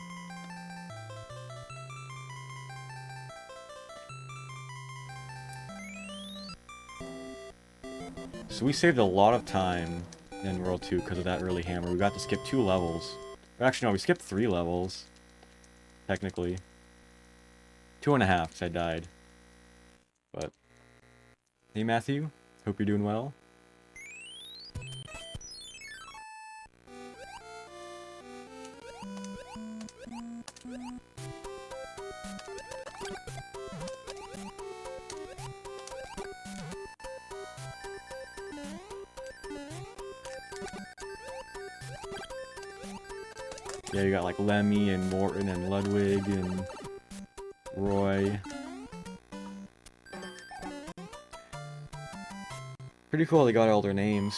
So we saved a lot of time in World 2 because of that early hammer. We got to skip 2 levels. Actually, no, we skipped 3 levels. Technically. 2.5 because I died. But, hey Matthew, hope you're doing well. Yeah, you got like Lemmy and Morton and Ludwig and Roy. Pretty cool they got all their names.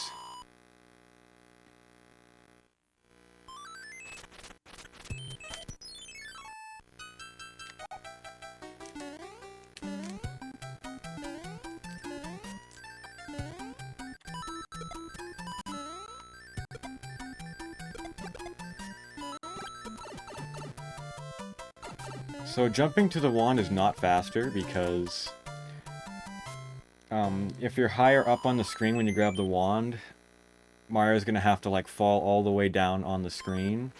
So jumping to the wand is not faster because if you're higher up on the screen when you grab the wand, Mario's gonna have to like fall all the way down on the screen.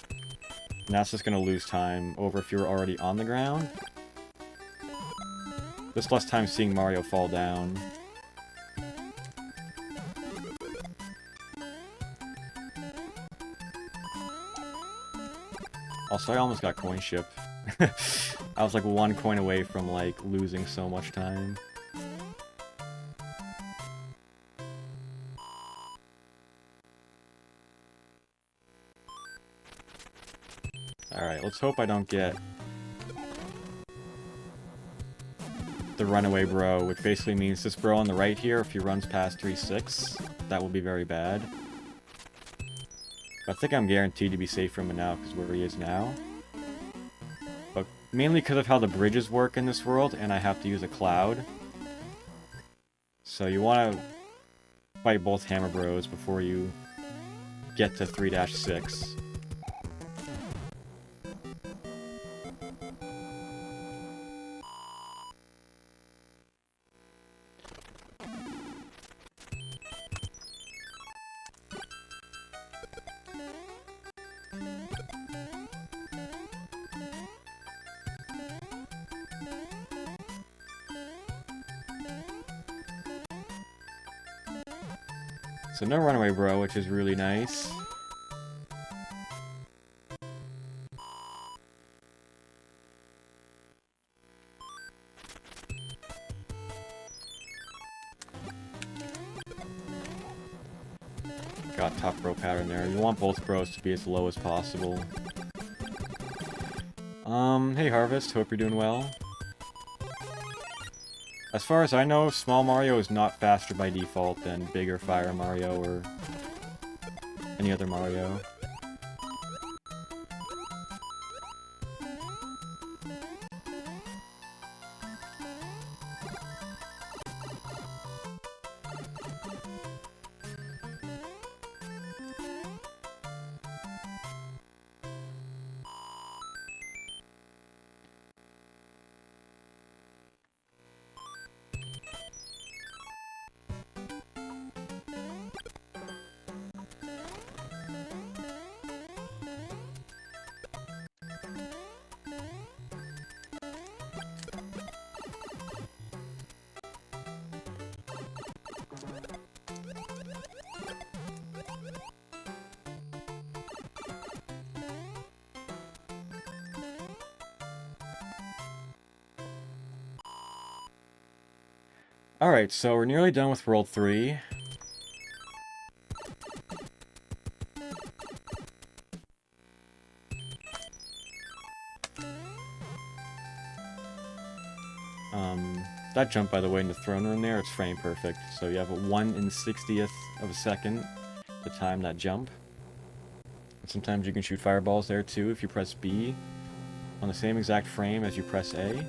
And that's just gonna lose time over if you're already on the ground. There's less time seeing Mario fall down. Also, I almost got coin ship. I was like 1 coin away from like losing so much time. Alright, let's hope I don't get the runaway bro, which basically means this bro on the right here, if he runs past 3-6, that will be very bad. But I think I'm guaranteed to be safe from him now, because where he is now. But mainly because of how the bridges work in this world, and I have to use a cloud. So you want to fight both Hammer Bros before you get to 3-6. So no runaway bro, which is really nice. got top bro pattern there. You want both bros to be as low as possible. Hey Harvest, hope you're doing well. As far as I know, Small Mario is not faster by default than bigger Fire Mario or any other Mario. Alright, so we're nearly done with World 3. That jump, by the way, in the throne room there, it's frame perfect. So you have a 1/60th of a second to time that jump. And sometimes you can shoot fireballs there too if you press B on the same exact frame as you press A.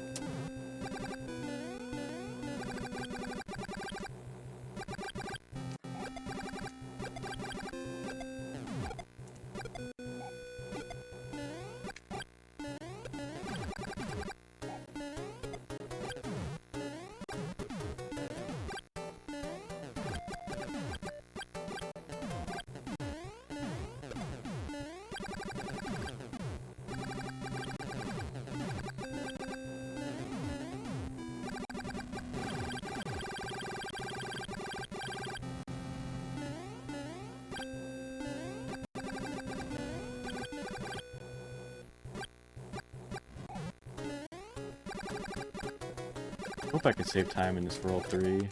Hope I could save time in this World 3.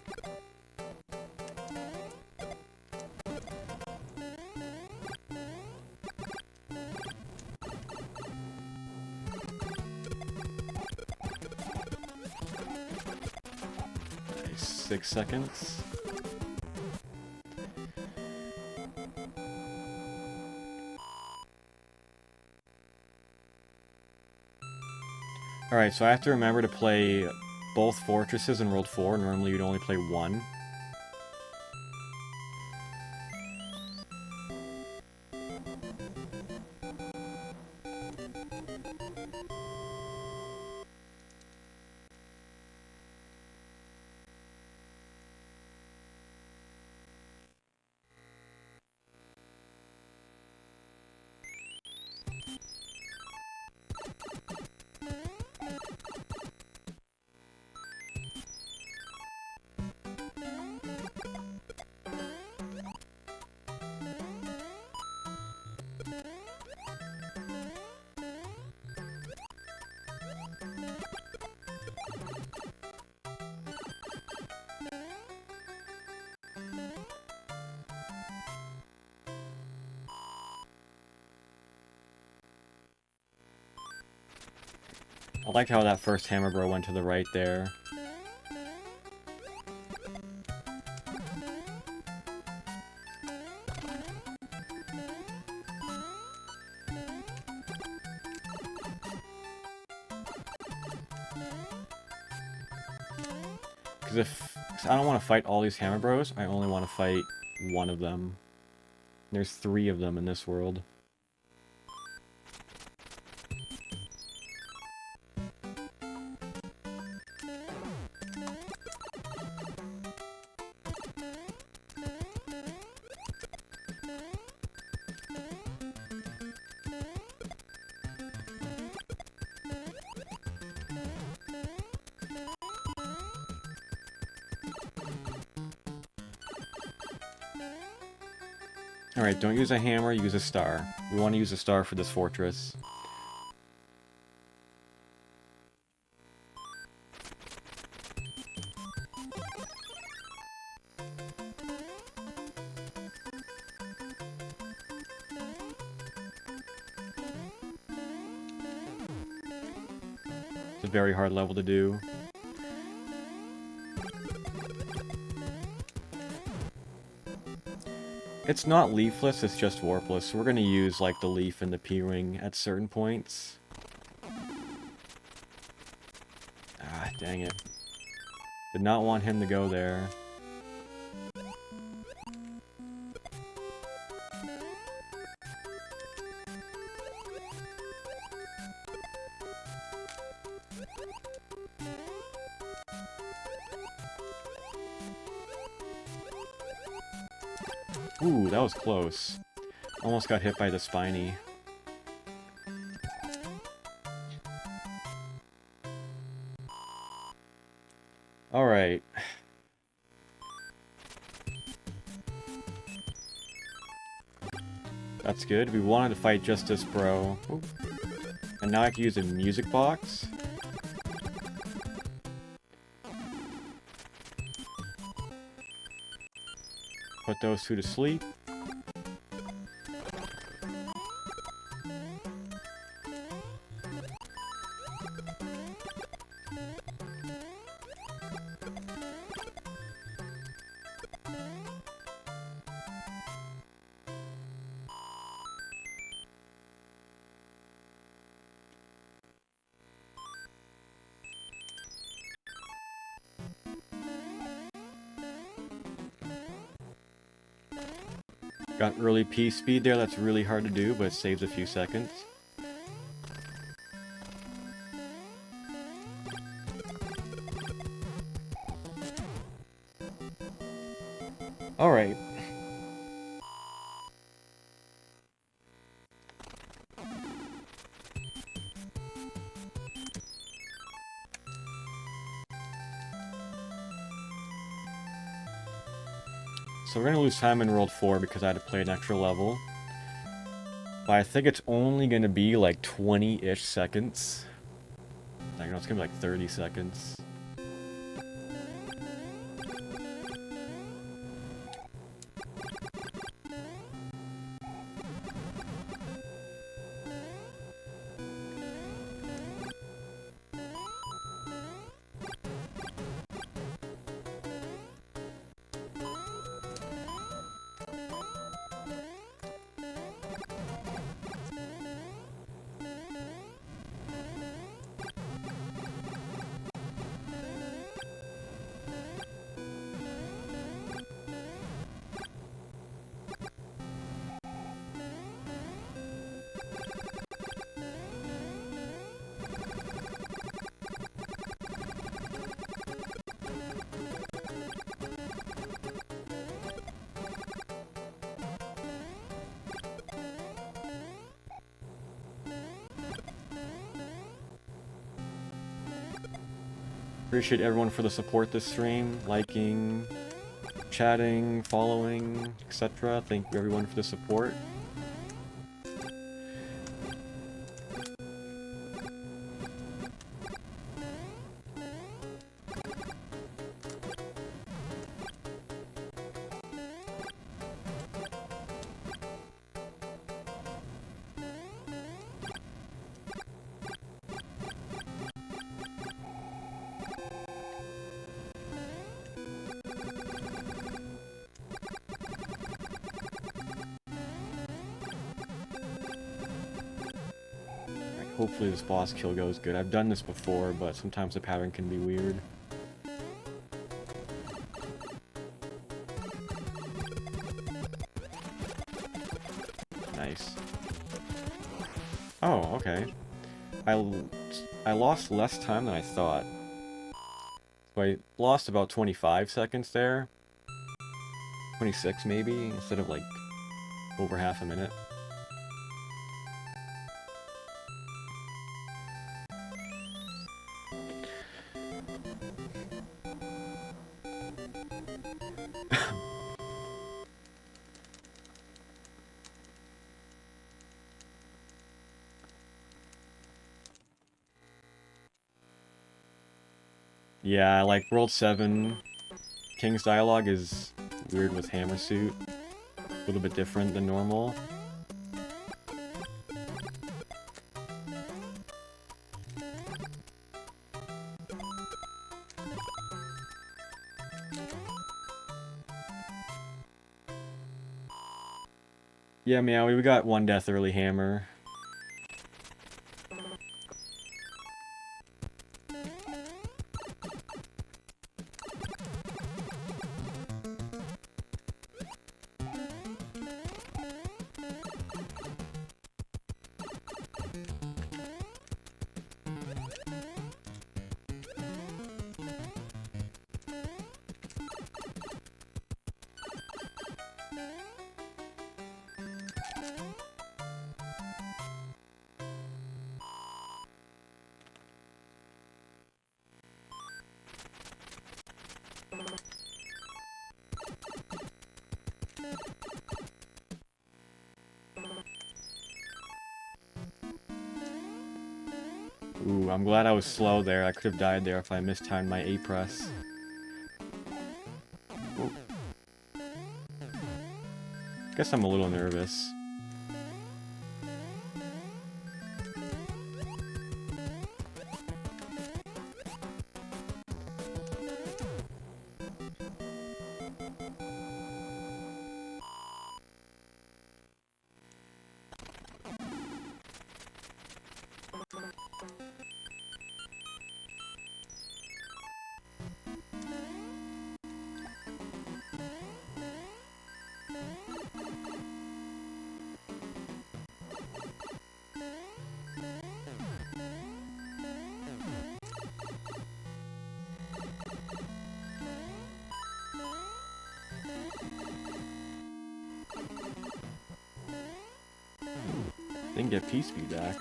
Okay, 6 seconds. Alright, so I have to remember to play both fortresses in World 4. Normally you'd only play one. I like how that first hammer bro went to the right there. Because I don't want to fight all these hammer bros, I only want to fight one of them. There's 3 of them in this world. Alright, don't use a hammer, use a star. We want to use a star for this fortress. It's a very hard level to do. It's not leafless, it's just warpless. So we're gonna use like the leaf and the P-ring at certain points. Ah, dang it. Did not want him to go there. Ooh, that was close. Almost got hit by the spiny. Alright. That's good. We wanted to fight Justice Bro. Ooh. And now I can use a music box. Put those two to sleep. Got early P speed there, that's really hard to do, but it saves a few seconds. Alright. So we're gonna lose time in World 4 because I had to play an extra level. But I think it's only gonna be like 20-ish seconds. I know it's gonna be like 30 seconds. Appreciate everyone for the support this stream, liking, chatting, following, etc. Thank you everyone for the support. Hopefully this boss kill goes good. I've done this before, but sometimes the pattern can be weird. Nice. Oh, okay. I lost less time than I thought. So I lost about 25 seconds there. 26 maybe, instead of like over half a minute. Yeah, like World 7, King's dialogue is weird with Hammer Suit. A little bit different than normal. Yeah, meow, we got one death early hammer. Ooh, I'm glad I was slow there. I could have died there if I mistimed my A press. Ooh. Guess I'm a little nervous. Didn't get P-speed back.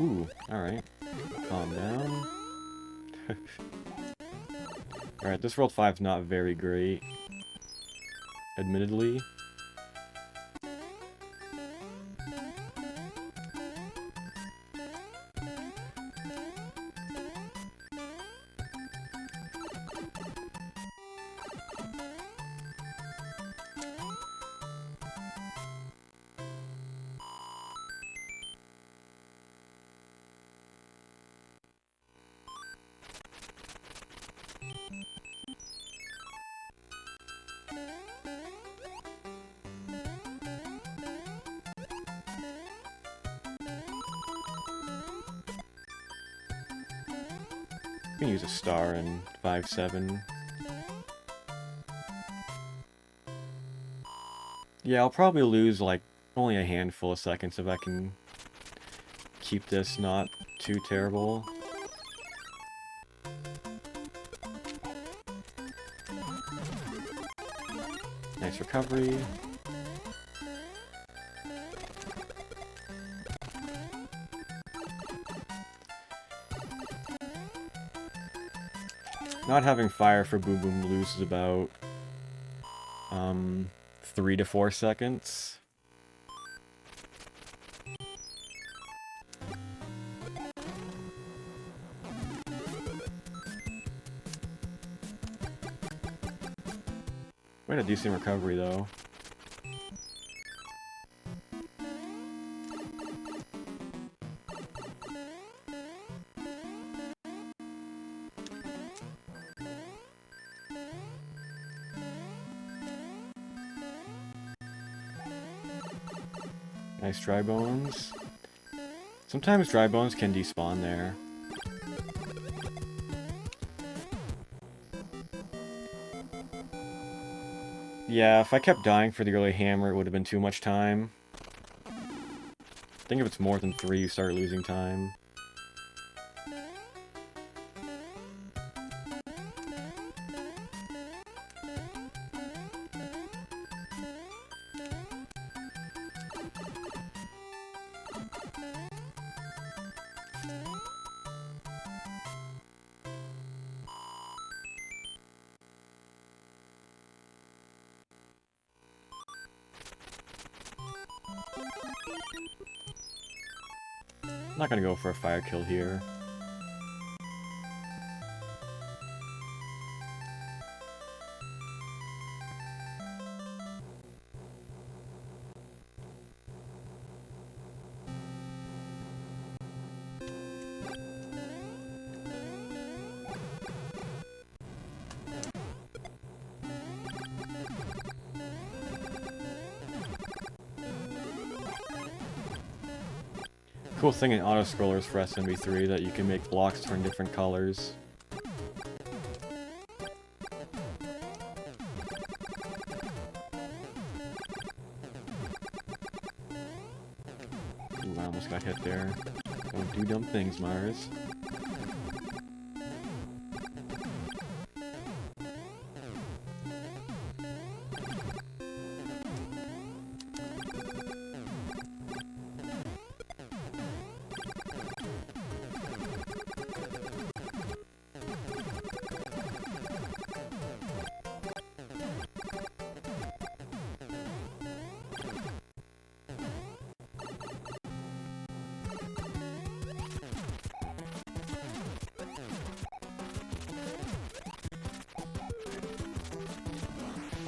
Ooh, alright. Calm down. Alright, this World 5's not very great. Admittedly. You can use a star in 5-7. Yeah, I'll probably lose, like, only a handful of seconds if I can keep this not too terrible. Nice recovery. Not having fire for Boom Boom loses about 3 to 4 seconds. We had a decent recovery though. Nice dry bones. Sometimes dry bones can despawn there. Yeah, if I kept dying for the early hammer, it would have been too much time. I think if it's more than 3, you start losing time. I'm not gonna go for a fire kill here. Cool thing in auto-scrollers for SMB3 that you can make blocks turn different colors. Ooh, I almost got hit there. Don't do dumb things, Mars.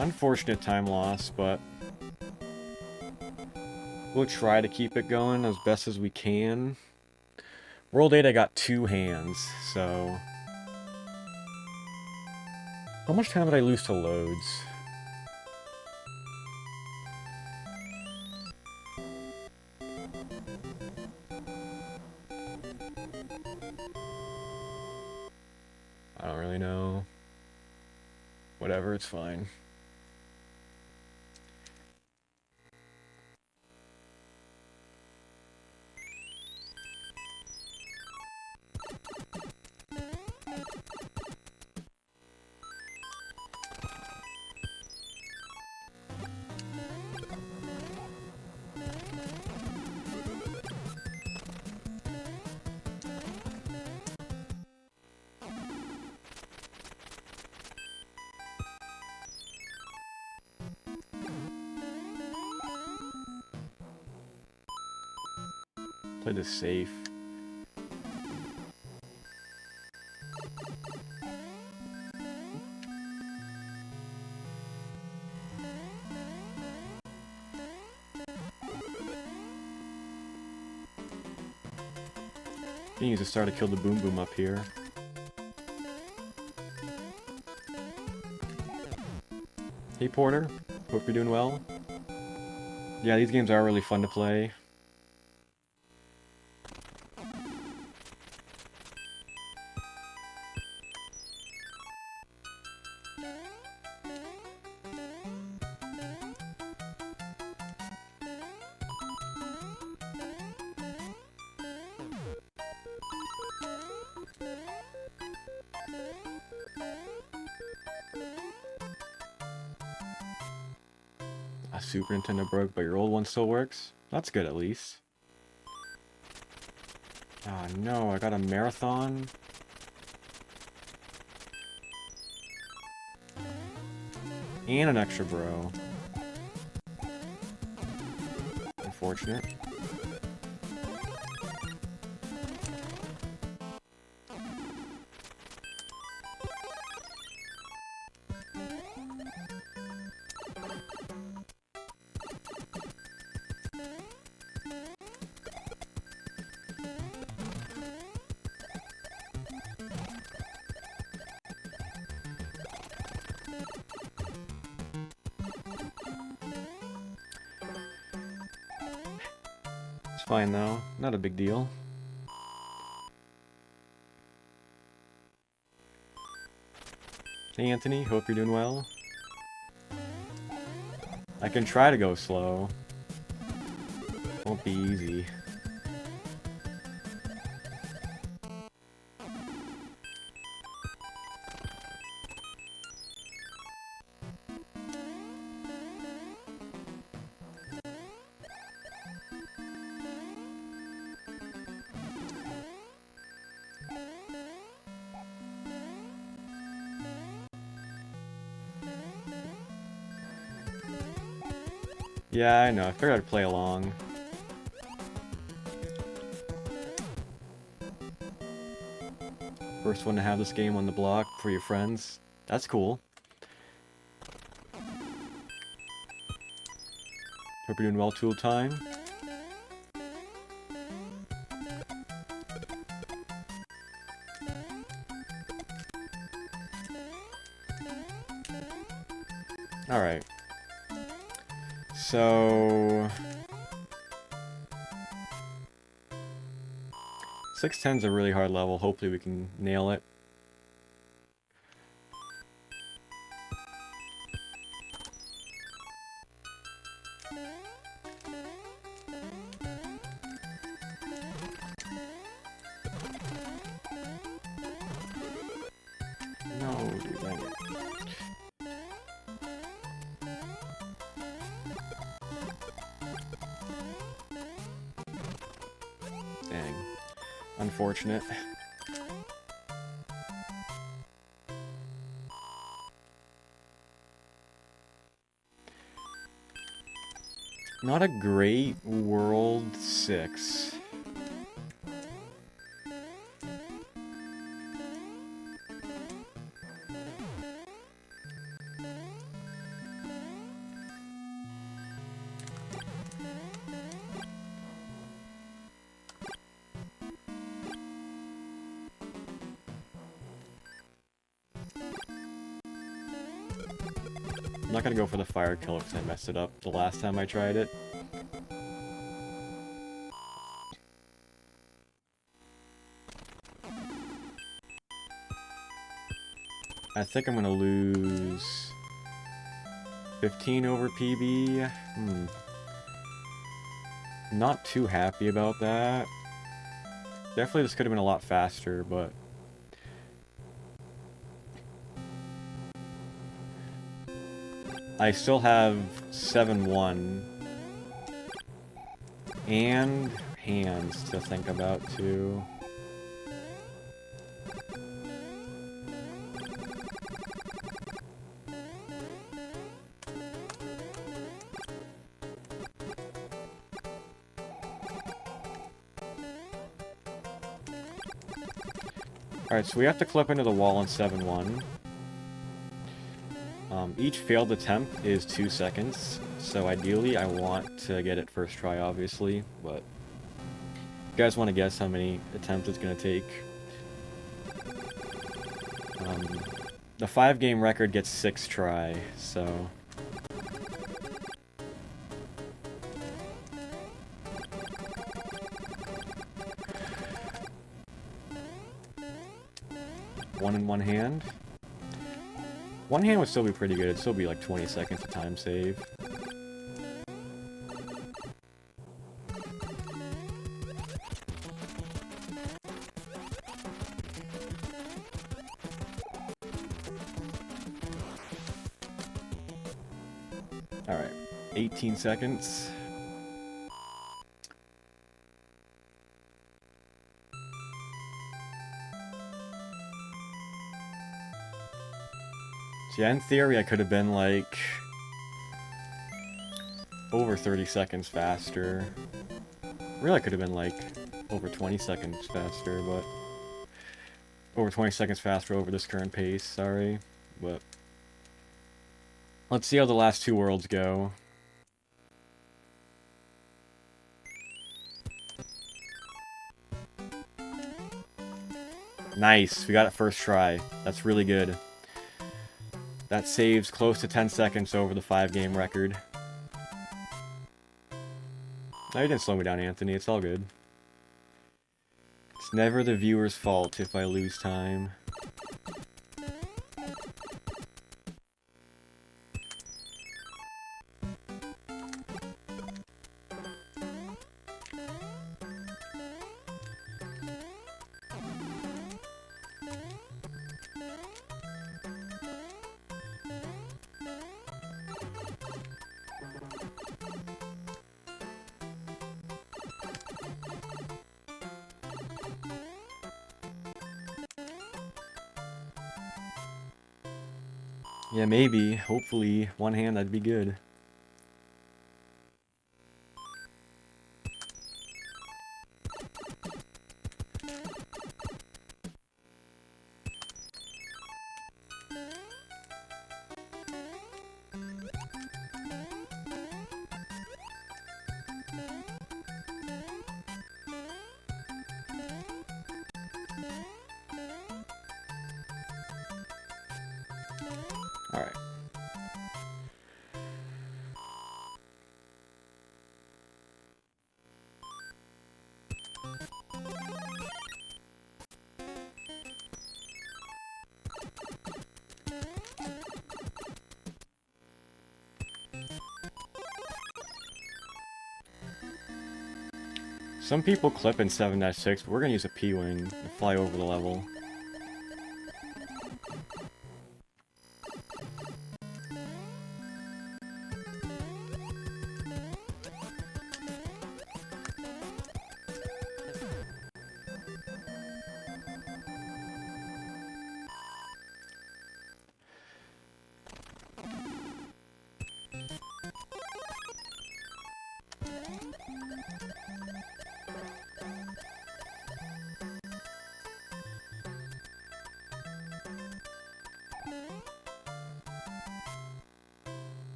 Unfortunate time loss, but we'll try to keep it going as best as we can. World 8, I got 2 hands, so... How much time did I lose to loads? I don't really know. Whatever, it's fine. Play this safe. He needs to start to kill the Boom Boom up here. Hey Porter, hope you're doing well. Yeah, these games are really fun to play. A Super Nintendo broke, but your old one still works? That's good at least. Ah, no, I got a marathon. And an extra bro. Unfortunate. Fine though, not a big deal. Hey Anthony, hope you're doing well. I can try to go slow. Won't be easy. Yeah, I know. I figured I'd play along. First one to have this game on the block for your friends. That's cool. Hope you're doing well, Tool Time. Alright. So... 610's a really hard level. Hopefully we can nail it. No, dude, dang it. Dang. Unfortunate. Not a great World 6. I'm not gonna go for the fire killer because I messed it up the last time I tried it. I think I'm gonna lose 15 over PB. Not too happy about that. Definitely this could have been a lot faster, but I still have 7-1 and hands to think about too. Alright, so we have to clip into the wall in 7-1. Each failed attempt is 2 seconds, so ideally I want to get it first try, obviously, but you guys want to guess how many attempts it's going to take? The 5-game record gets 6 try, so... One in one hand. One hand would still be pretty good. It'd still be like 20 seconds of time save. Alright, 18 seconds. Yeah, in theory, I could have been, like, over 30 seconds faster. Really, I could have been, like, over 20 seconds faster, but... Over 20 seconds faster over this current pace, sorry. But... Let's see how the last 2 worlds go. Nice, we got it first try. That's really good. That saves close to 10 seconds over the 5-game record. No, you didn't slow me down, Anthony. It's all good. It's never the viewer's fault if I lose time. Yeah, maybe. Hopefully, one hand, that'd be good. Alright. Some people clip in 7-6, but we're gonna use a P-wing and fly over the level.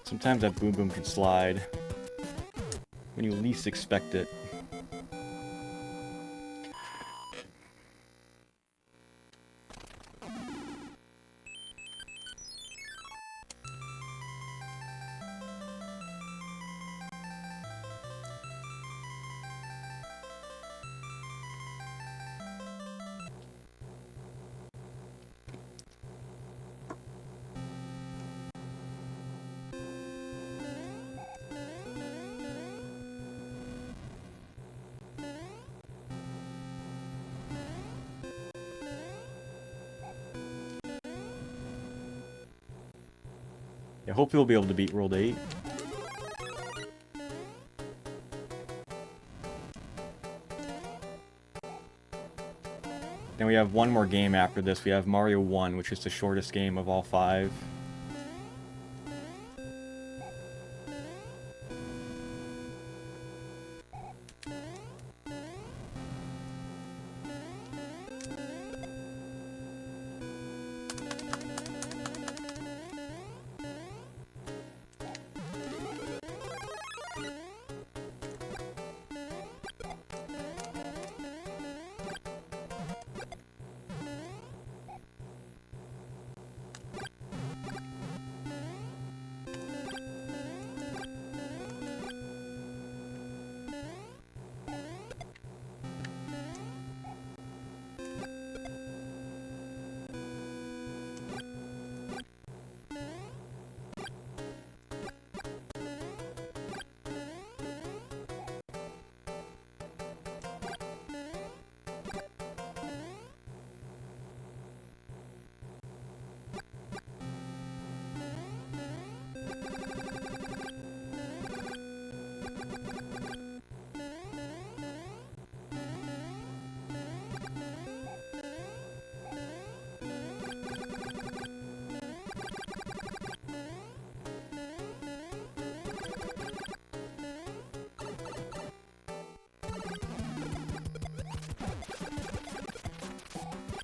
Sometimes that boom boom can slide when you least expect it. Yeah, hopefully we'll be able to beat World 8. Then we have one more game after this. We have Mario 1, which is the shortest game of all 5.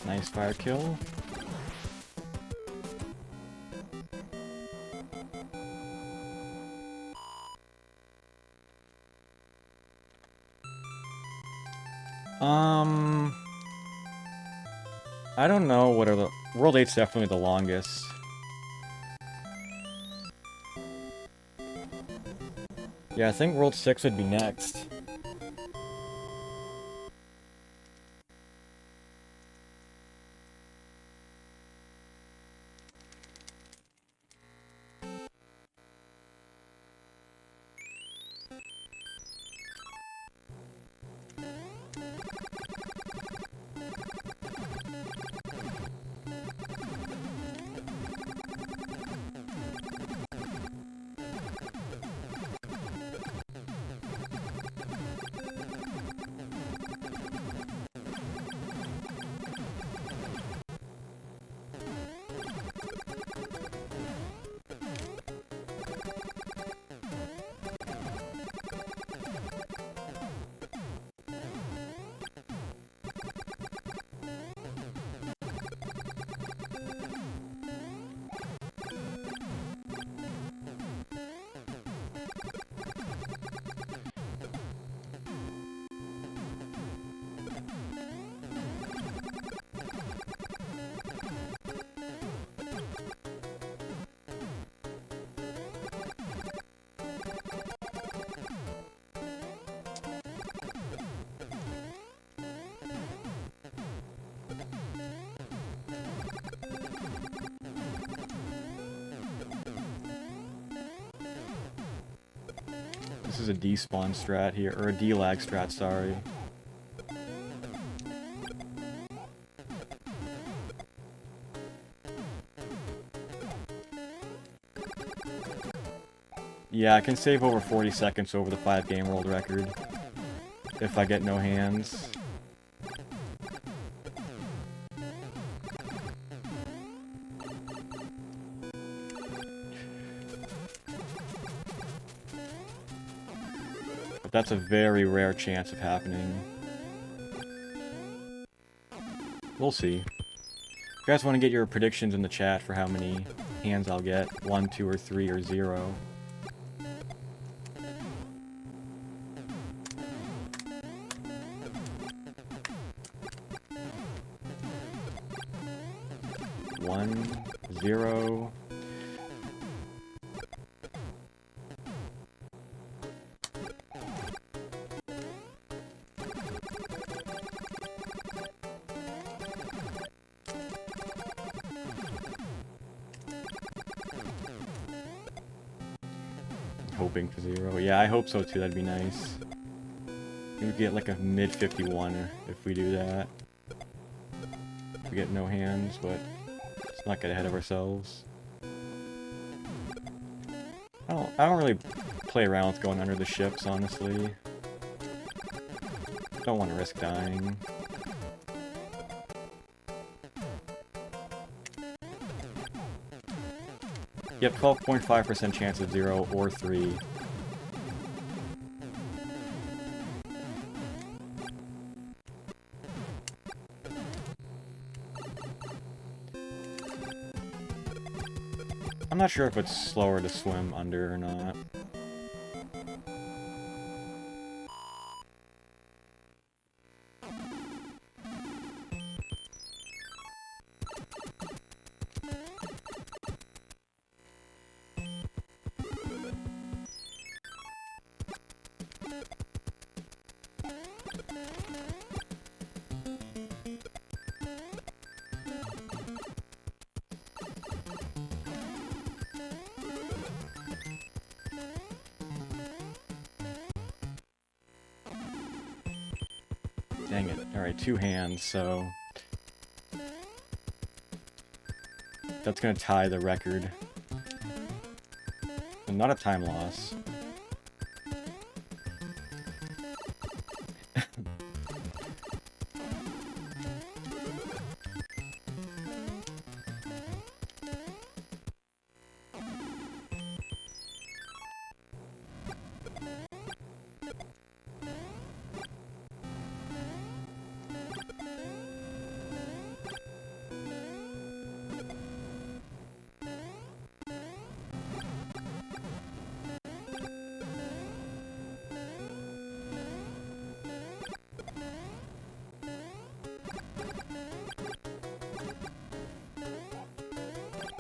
Nice fire kill. I don't know what are the... World 8's definitely the longest. Yeah, I think World 6 would be next. This is a despawn strat here, or a delag strat, sorry. Yeah, I can save over 40 seconds over the 5-game world record if I get no hands. But that's a very rare chance of happening. We'll see. If you guys want to get your predictions in the chat for how many hands I'll get, 1, 2, or 3, or 0. One, 0. Hoping for 0. Yeah, I hope so too, that'd be nice. Maybe get like a mid 51 if we do that. We get no hands, but let's not get ahead of ourselves. I don't really play around with going under the ships, honestly. Don't want to risk dying. Yep, 12.5% chance of 0 or 3. I'm not sure if it's slower to swim under or not. Dang it. Alright, 2 hands, so... that's gonna tie the record. And not a time loss.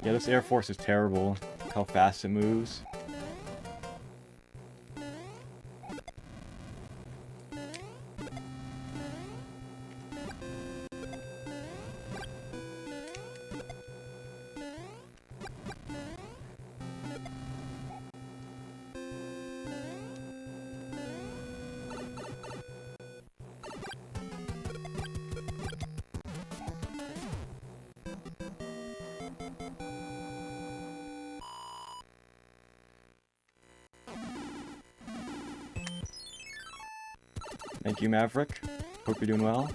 Yeah, this Air Force is terrible. How fast it moves. Thank you, Maverick. Hope you're doing well.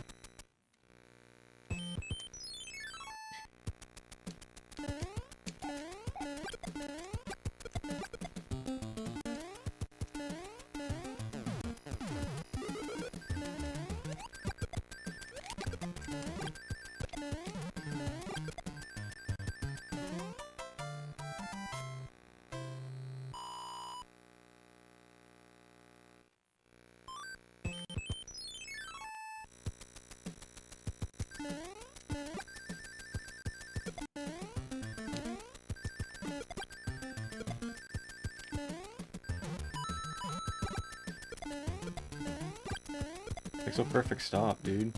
Pixel perfect stop, dude.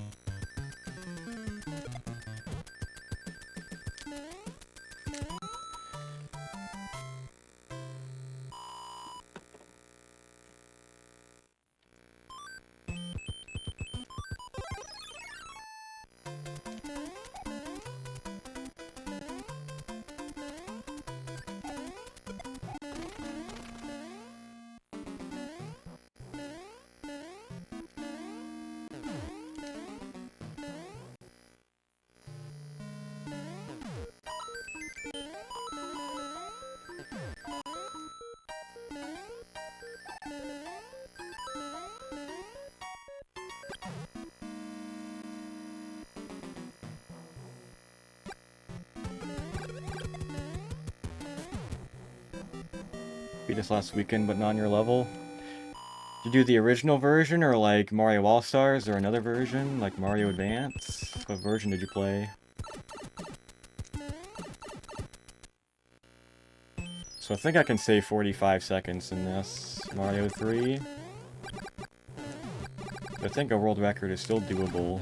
Beat this last weekend, but not on your level. Did you do the original version, or like Mario All-Stars, or another version, like Mario Advance? What version did you play? So I think I can save 45 seconds in this Mario 3. I think a world record is still doable.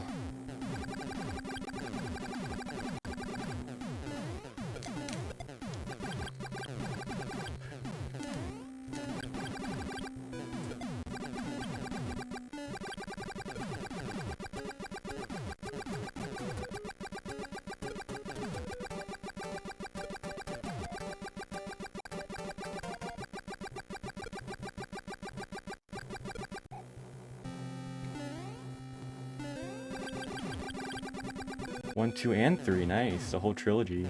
One, two, and three. Nice. The whole trilogy.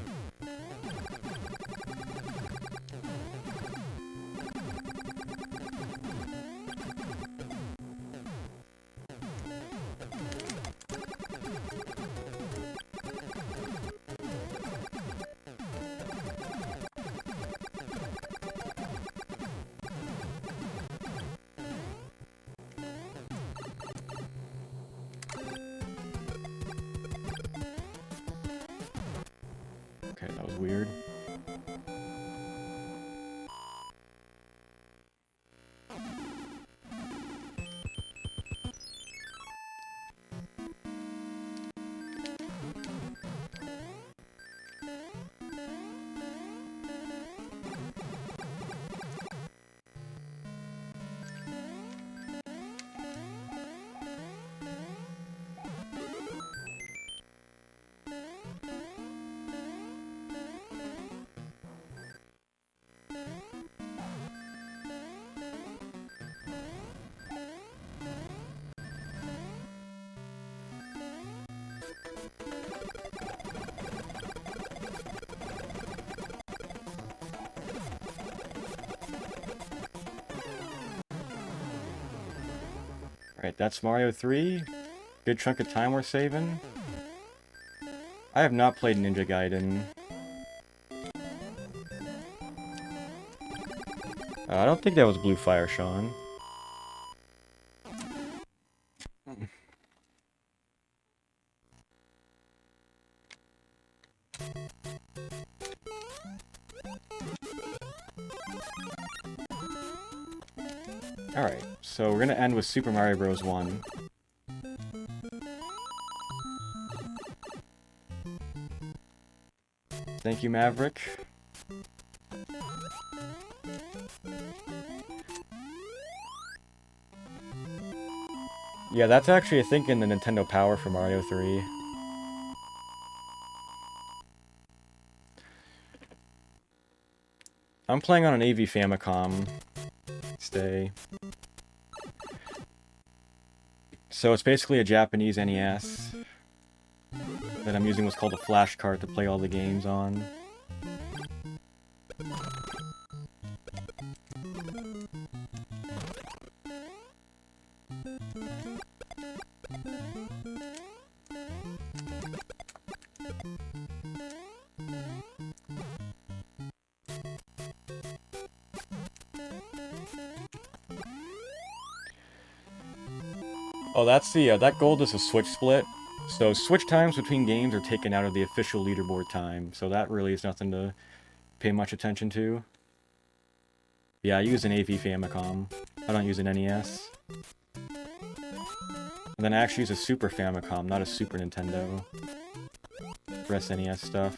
Okay, that was weird. Alright, that's Mario 3. Good chunk of time we're saving. I have not played Ninja Gaiden. I don't think that was Blue Fire, Sean. Alright, so we're gonna end with Super Mario Bros. 1. Thank you, Maverick. Yeah, that's actually, I think, in the Nintendo Power for Mario 3. I'm playing on an AV Famicom. Stay. So it's basically a Japanese NES that I'm using what's called a flash card to play all the games on. Oh, that's the, that gold is a switch split. So switch times between games are taken out of the official leaderboard time, so that really is nothing to pay much attention to. Yeah, I use an AV Famicom. I don't use an NES. And then I actually use a Super Famicom, not a Super Nintendo, for SNES stuff.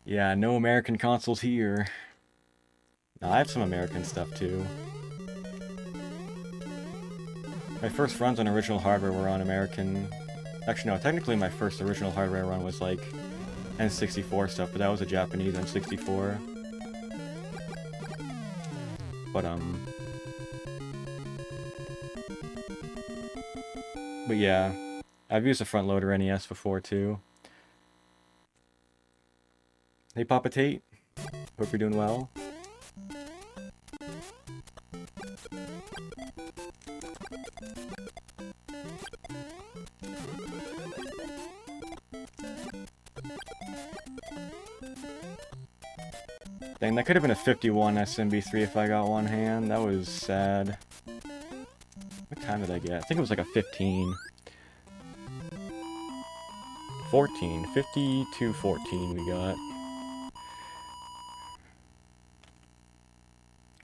Yeah, no American consoles here. No, I have some American stuff too. My first runs on original hardware were on American... Actually, no, technically my first original hardware run was like N64 stuff, but that was a Japanese N64. But yeah, I've used a front-loader NES before too. Hey Papa Tate, hope you're doing well. Dang, that could have been a 51 SMB3 if I got one hand. That was sad. What time did I get? I think it was like a 15. 14. 52-14 we got.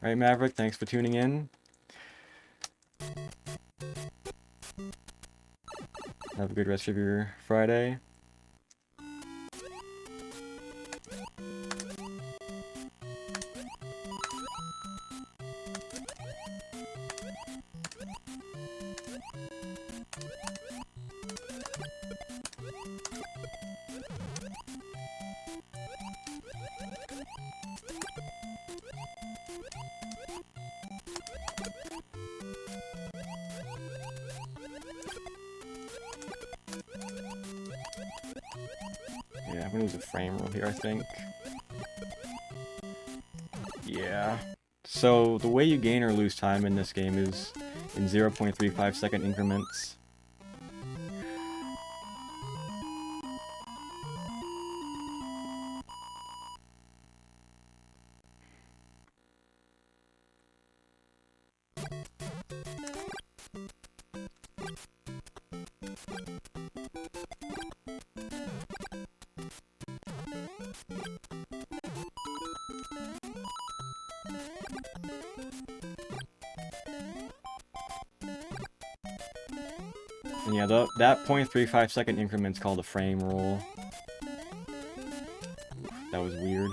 Alright, Maverick, thanks for tuning in. Have a good rest of your Friday. Yeah, I'm gonna lose a frame rule here, I think. Yeah. So, the way you gain or lose time in this game is in 0.35 second increments. And yeah, that 0.35 second increment's called a frame rule. That was weird.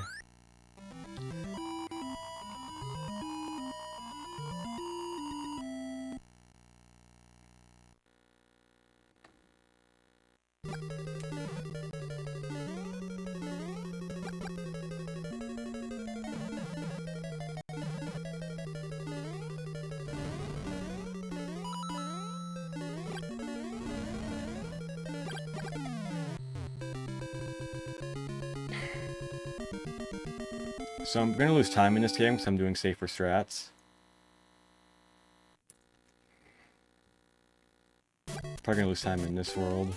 So I'm gonna lose time in this game because I'm doing safer strats. Probably gonna lose time in this world.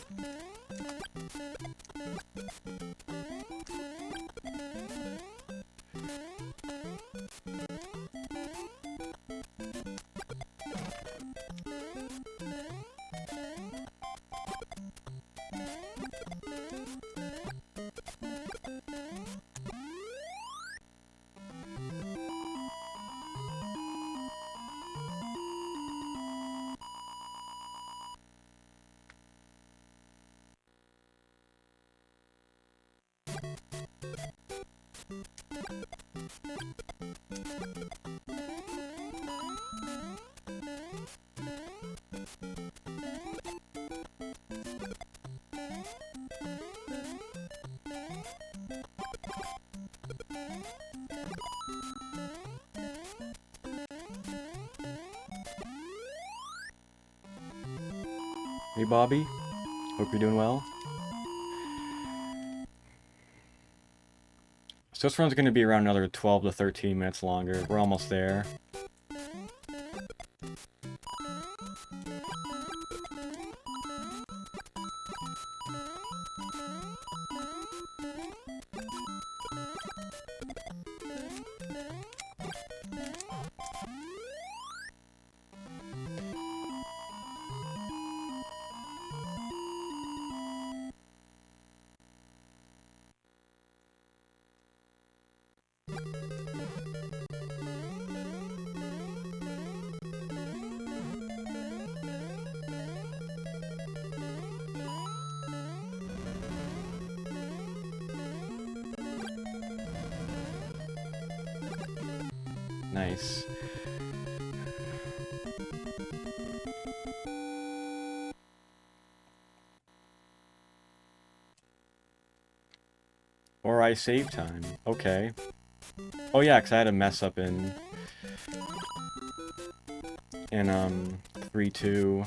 Hey Bobby, hope you're doing well. So this run's going to be around another 12 to 13 minutes longer. We're almost there. Nice. Or I save time. Okay. Oh yeah, 'cause I had a mess up in 3-2.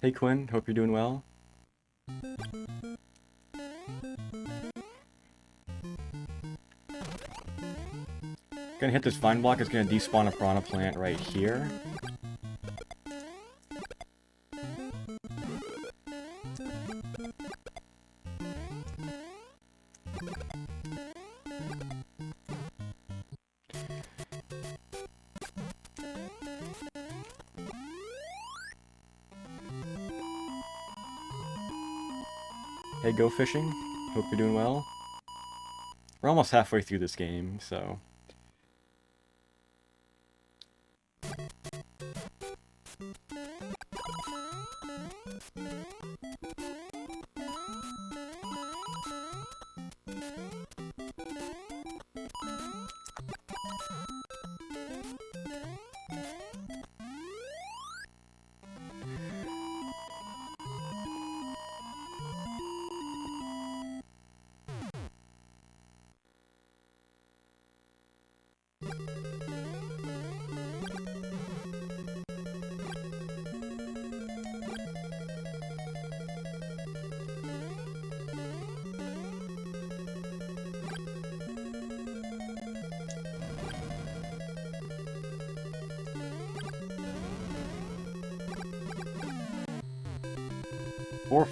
Hey Quinn, hope you're doing well. Gonna hit this vine block, it's gonna despawn a piranha plant right here. Hey, go fishing. Hope you're doing well. We're almost halfway through this game, so...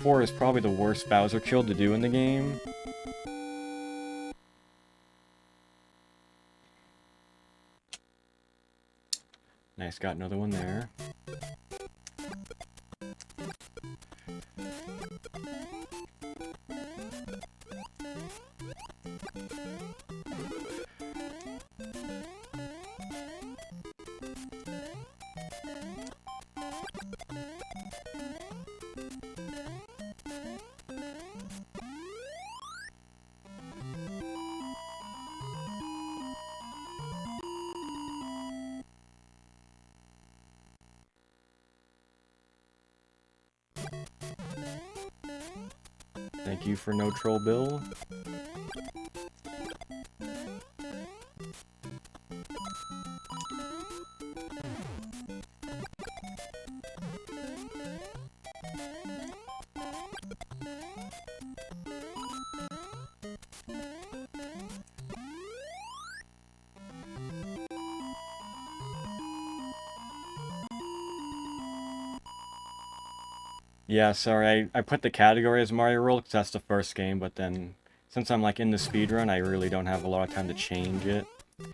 Four is probably the worst Bowser kill to do in the game. Nice, got another one there. Thank you for no troll bill. Yeah, sorry, I put the category as Mario World because that's the first game, but then since I'm like in the speedrun, I really don't have a lot of time to change it. So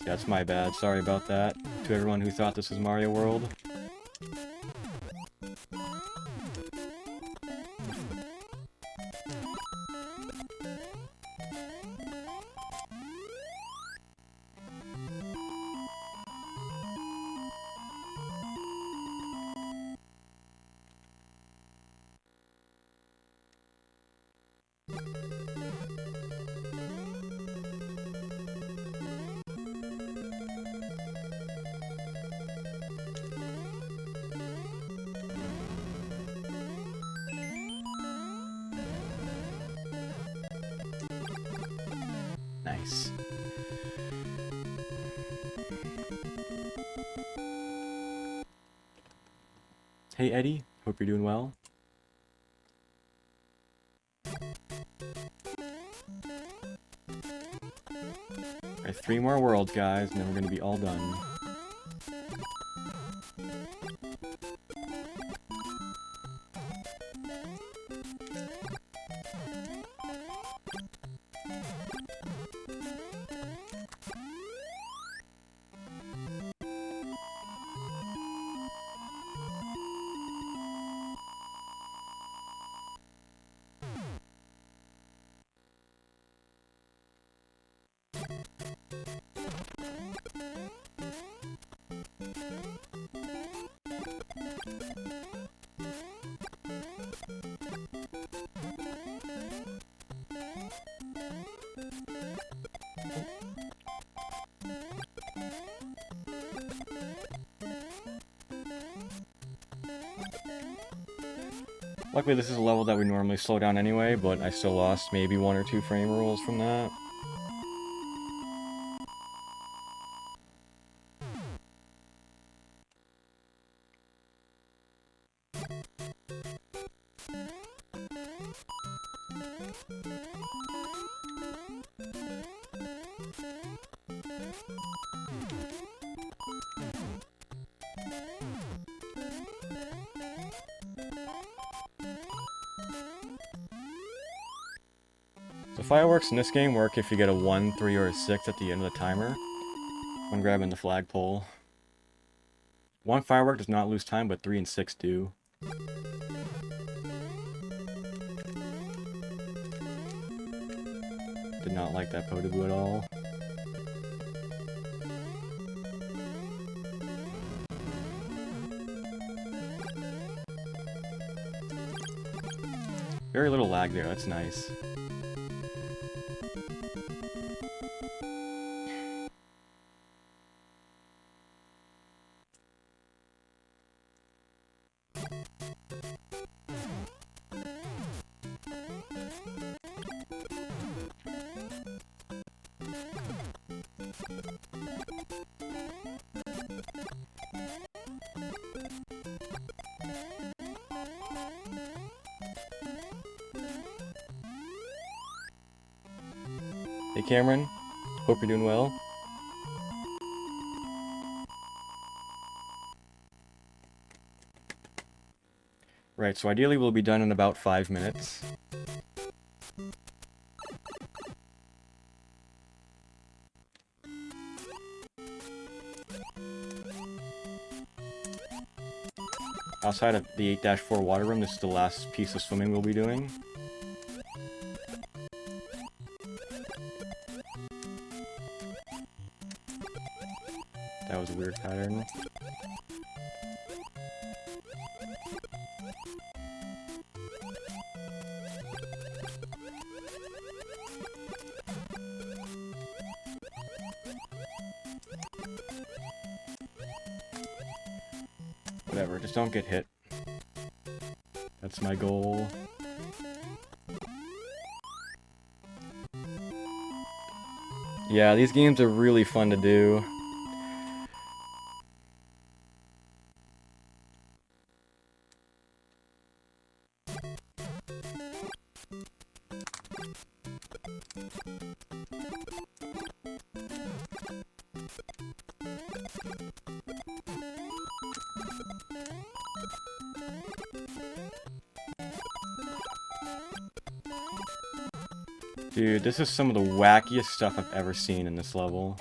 that's my bad, sorry about that to everyone who thought this was Mario World. Nice. Hey Eddie, hope you're doing well. Alright, 3 more worlds, guys, and then we're gonna be all done. Luckily this is a level that we normally slow down anyway, but I still lost maybe 1 or 2 frame rules from that. So fireworks in this game work if you get a 1, 3, or a 6 at the end of the timer when grabbing the flagpole. 1 firework does not lose time, but 3 and 6 do. Did not like that Potaboo at all. Very little lag there, that's nice. Hey Cameron, hope you're doing well. Right, so ideally we'll be done in about 5 minutes. Outside of the 8-4 water room, this is the last piece of swimming we'll be doing. That was a weird pattern. Whatever, just don't get hit. That's my goal. Yeah, these games are really fun to do. Dude, this is some of the wackiest stuff I've ever seen in this level.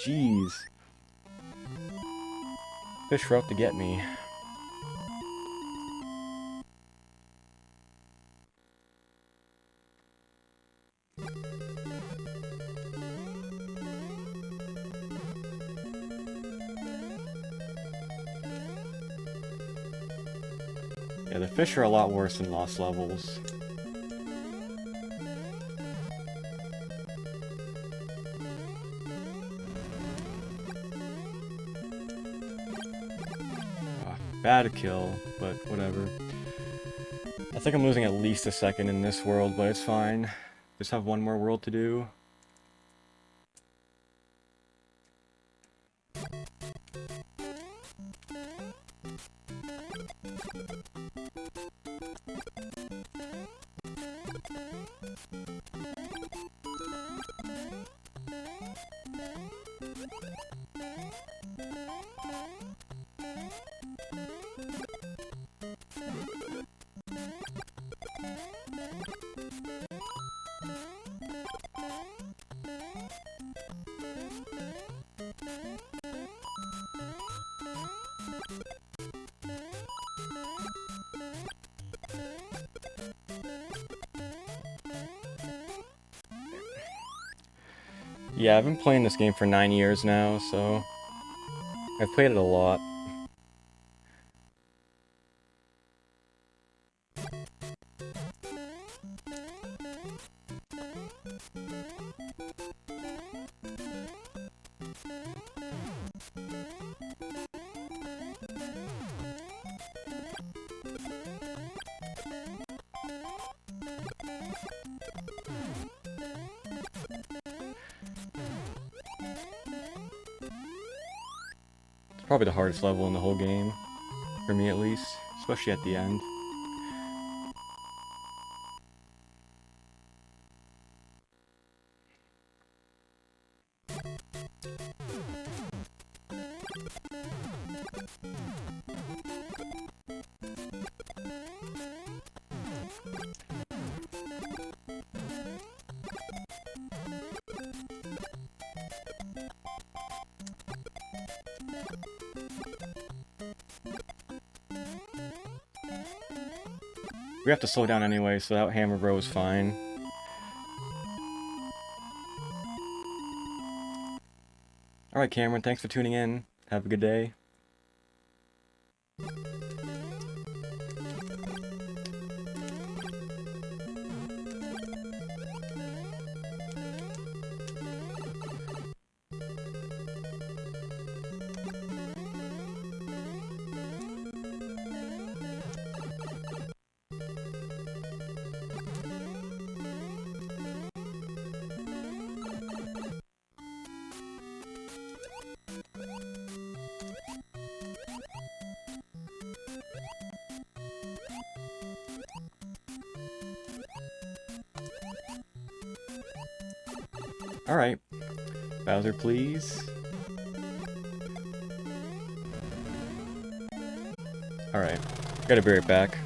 Jeez. Fish were out to get me. Yeah, the fish are a lot worse in Lost Levels. Bad kill, but whatever. I think I'm losing at least a second in this world, but it's fine. Just have one more world to do. Yeah, I've been playing this game for 9 years now, so I've played it a lot. Probably the hardest level in the whole game. For me at least, especially at the end. We have to slow down anyway, so that hammer bro is fine. Alright, Cameron, thanks for tuning in. Have a good day. Alright. Bowser, please. Alright. Gotta be right back.